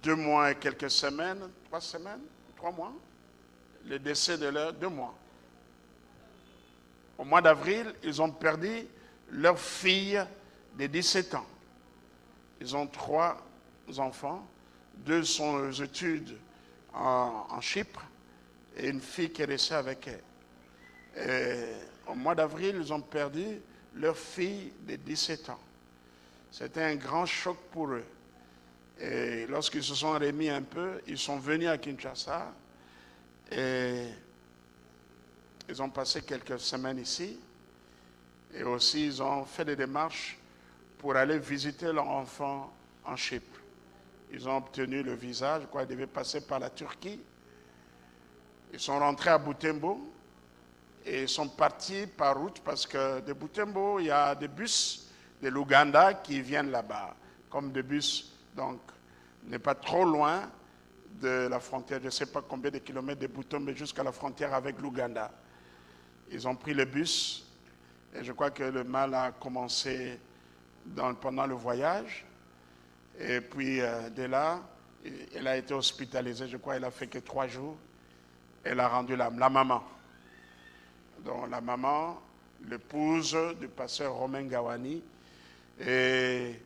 Speaker 2: 2 mois et quelques semaines, 3 semaines, 3 mois, le décès de leur 2 mois. Au mois d'avril, ils ont perdu leur fille de 17 ans. Ils ont 3 enfants, 2 sont aux études en Chypre et une fille qui est restée avec elle. Et au mois d'avril, ils ont perdu leur fille de 17 ans. C'était un grand choc pour eux. Et lorsqu'ils se sont remis un peu, ils sont venus à Kinshasa et ils ont passé quelques semaines ici. Et aussi, ils ont fait des démarches pour aller visiter leur enfant en Chypre. Ils ont obtenu le visa, je crois qu'ils devaient passer par la Turquie. Ils sont rentrés à Butembo et ils sont partis par route parce que de Butembo, il y a des bus de l'Ouganda qui viennent là-bas, comme des bus, donc, n'est pas trop loin de la frontière, je ne sais pas combien de kilomètres de Butembo jusqu'à la frontière avec l'Ouganda. Ils ont pris le bus et je crois que le mal a commencé pendant le voyage. Et puis de là, elle a été hospitalisée, je crois qu'elle a fait que 3 jours. Elle a rendu la maman. Donc la maman, l'épouse du pasteur Romain Gawani. Et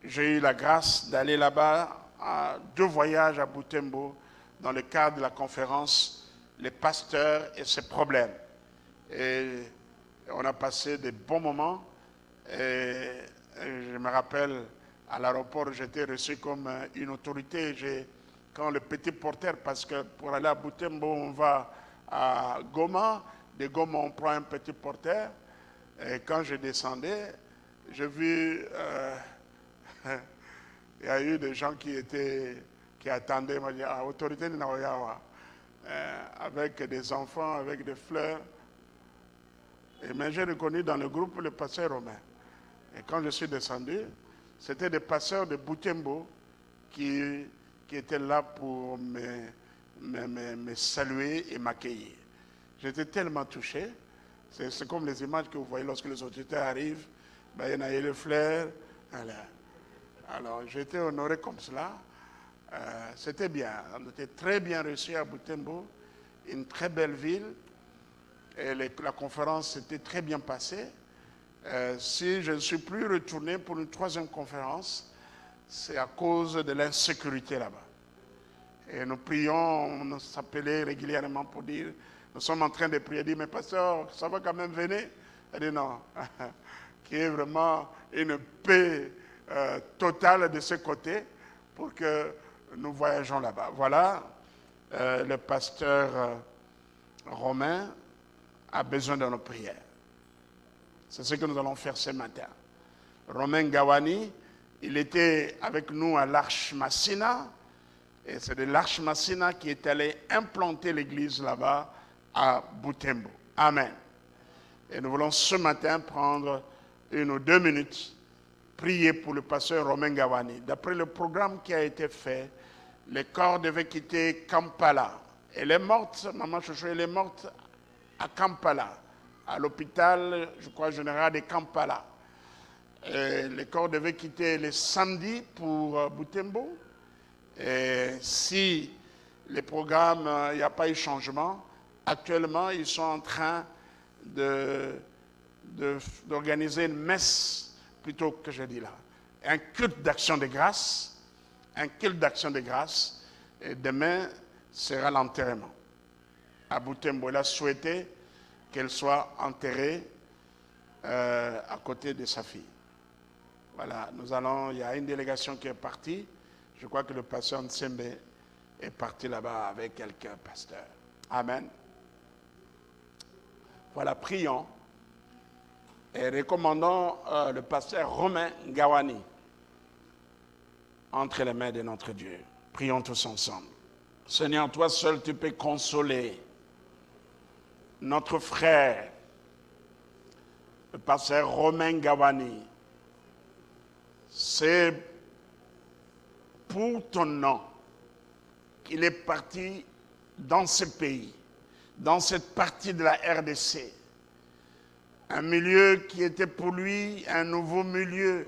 Speaker 2: j'ai eu la grâce d'aller là-bas à 2 voyages à Butembo dans le cadre de la conférence Les pasteurs et ses problèmes. Et on a passé de bons moments. Et je me rappelle, à l'aéroport, j'étais reçu comme une autorité. Quand le petit porteur, parce que pour aller à Butembo, on va à Goma. De Goma, on prend un petit porteur. Et quand je descendais, j'ai vu, il y a eu des gens qui attendaient, m'a dit, autorité de Naoyawa, avec des enfants, avec des fleurs. Et mais j'ai reconnu dans le groupe le pasteur Romain. Et quand je suis descendu, c'était des pasteurs de Butembo qui étaient là pour me saluer et m'accueillir. J'étais tellement touché. C'est comme les images que vous voyez lorsque les autorités arrivent. Ben, il y en a eu les fleurs. Alors, j'ai été honoré comme cela. C'était bien. On était très bien reçus à Butembo. Une très belle ville. Et la conférence s'était très bien passée. Si je ne suis plus retourné pour une 3e conférence, c'est à cause de l'insécurité là-bas. Et nous prions, on s'appelait régulièrement pour dire, nous sommes en train de prier, dire, mais pasteur, ça va quand même venir? Elle dit non, qu'il y ait vraiment une paix totale de ce côté pour que nous voyageons là-bas. Voilà, le pasteur Romain a besoin de nos prières. C'est ce que nous allons faire ce matin. Romain Gawani, il était avec nous à l'Arche Massina, et c'est de l'Arche Massina qui est allé implanter l'église là-bas à Butembo. Amen. Et nous voulons ce matin prendre 1 ou 2 minutes, prier pour le pasteur Romain Gawani. D'après le programme qui a été fait, le corps devait quitter Kampala. Elle est morte, maman Chouchou, elle est morte à Kampala, à l'hôpital, je crois, général de Kampala. Et le corps devait quitter le samedi pour Butembo. Et si le programme, il n'y a pas eu changement, actuellement, ils sont en train d'organiser une messe, plutôt que je dis là, un culte d'action de grâce, et demain sera l'enterrement. À Butembo, il a souhaité qu'elle soit enterrée à côté de sa fille. Voilà, il y a une délégation qui est partie. Je crois que le pasteur Nsembe est parti là-bas avec quelques pasteurs. Amen. Voilà, prions et recommandons le pasteur Romain Gawani entre les mains de notre Dieu. Prions tous ensemble. Seigneur, toi seul tu peux consoler notre frère, le pasteur Romain Gawani. C'est pour ton nom qu'il est parti dans ce pays, dans cette partie de la RDC. Un milieu qui était pour lui un nouveau milieu.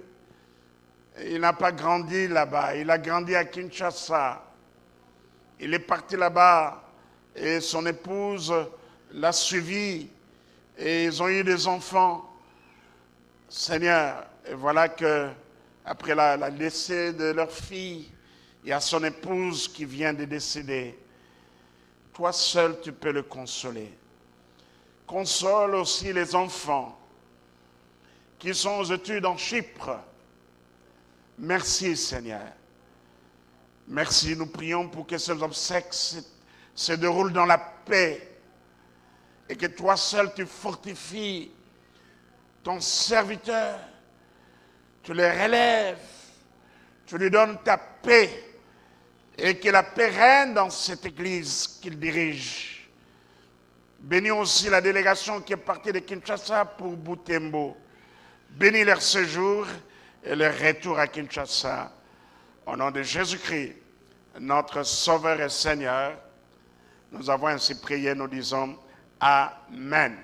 Speaker 2: Il n'a pas grandi là-bas, il a grandi à Kinshasa. Il est parti là-bas et son épouse l'a suivi et ils ont eu des enfants. Seigneur, et voilà que après la décès de leur fille, il y a son épouse qui vient de décéder. Toi seul, tu peux le consoler. Console aussi les enfants qui sont aux études en Chypre. Merci Seigneur. Merci, nous prions pour que ces obsèques se déroulent dans la paix et que toi seul tu fortifies ton serviteur, tu le relèves, tu lui donnes ta paix et que la paix règne dans cette église qu'il dirige. Bénis aussi la délégation qui est partie de Kinshasa pour Butembo. Bénis leur séjour et leur retour à Kinshasa. Au nom de Jésus-Christ, notre Sauveur et Seigneur, nous avons ainsi prié, nous disons Amen.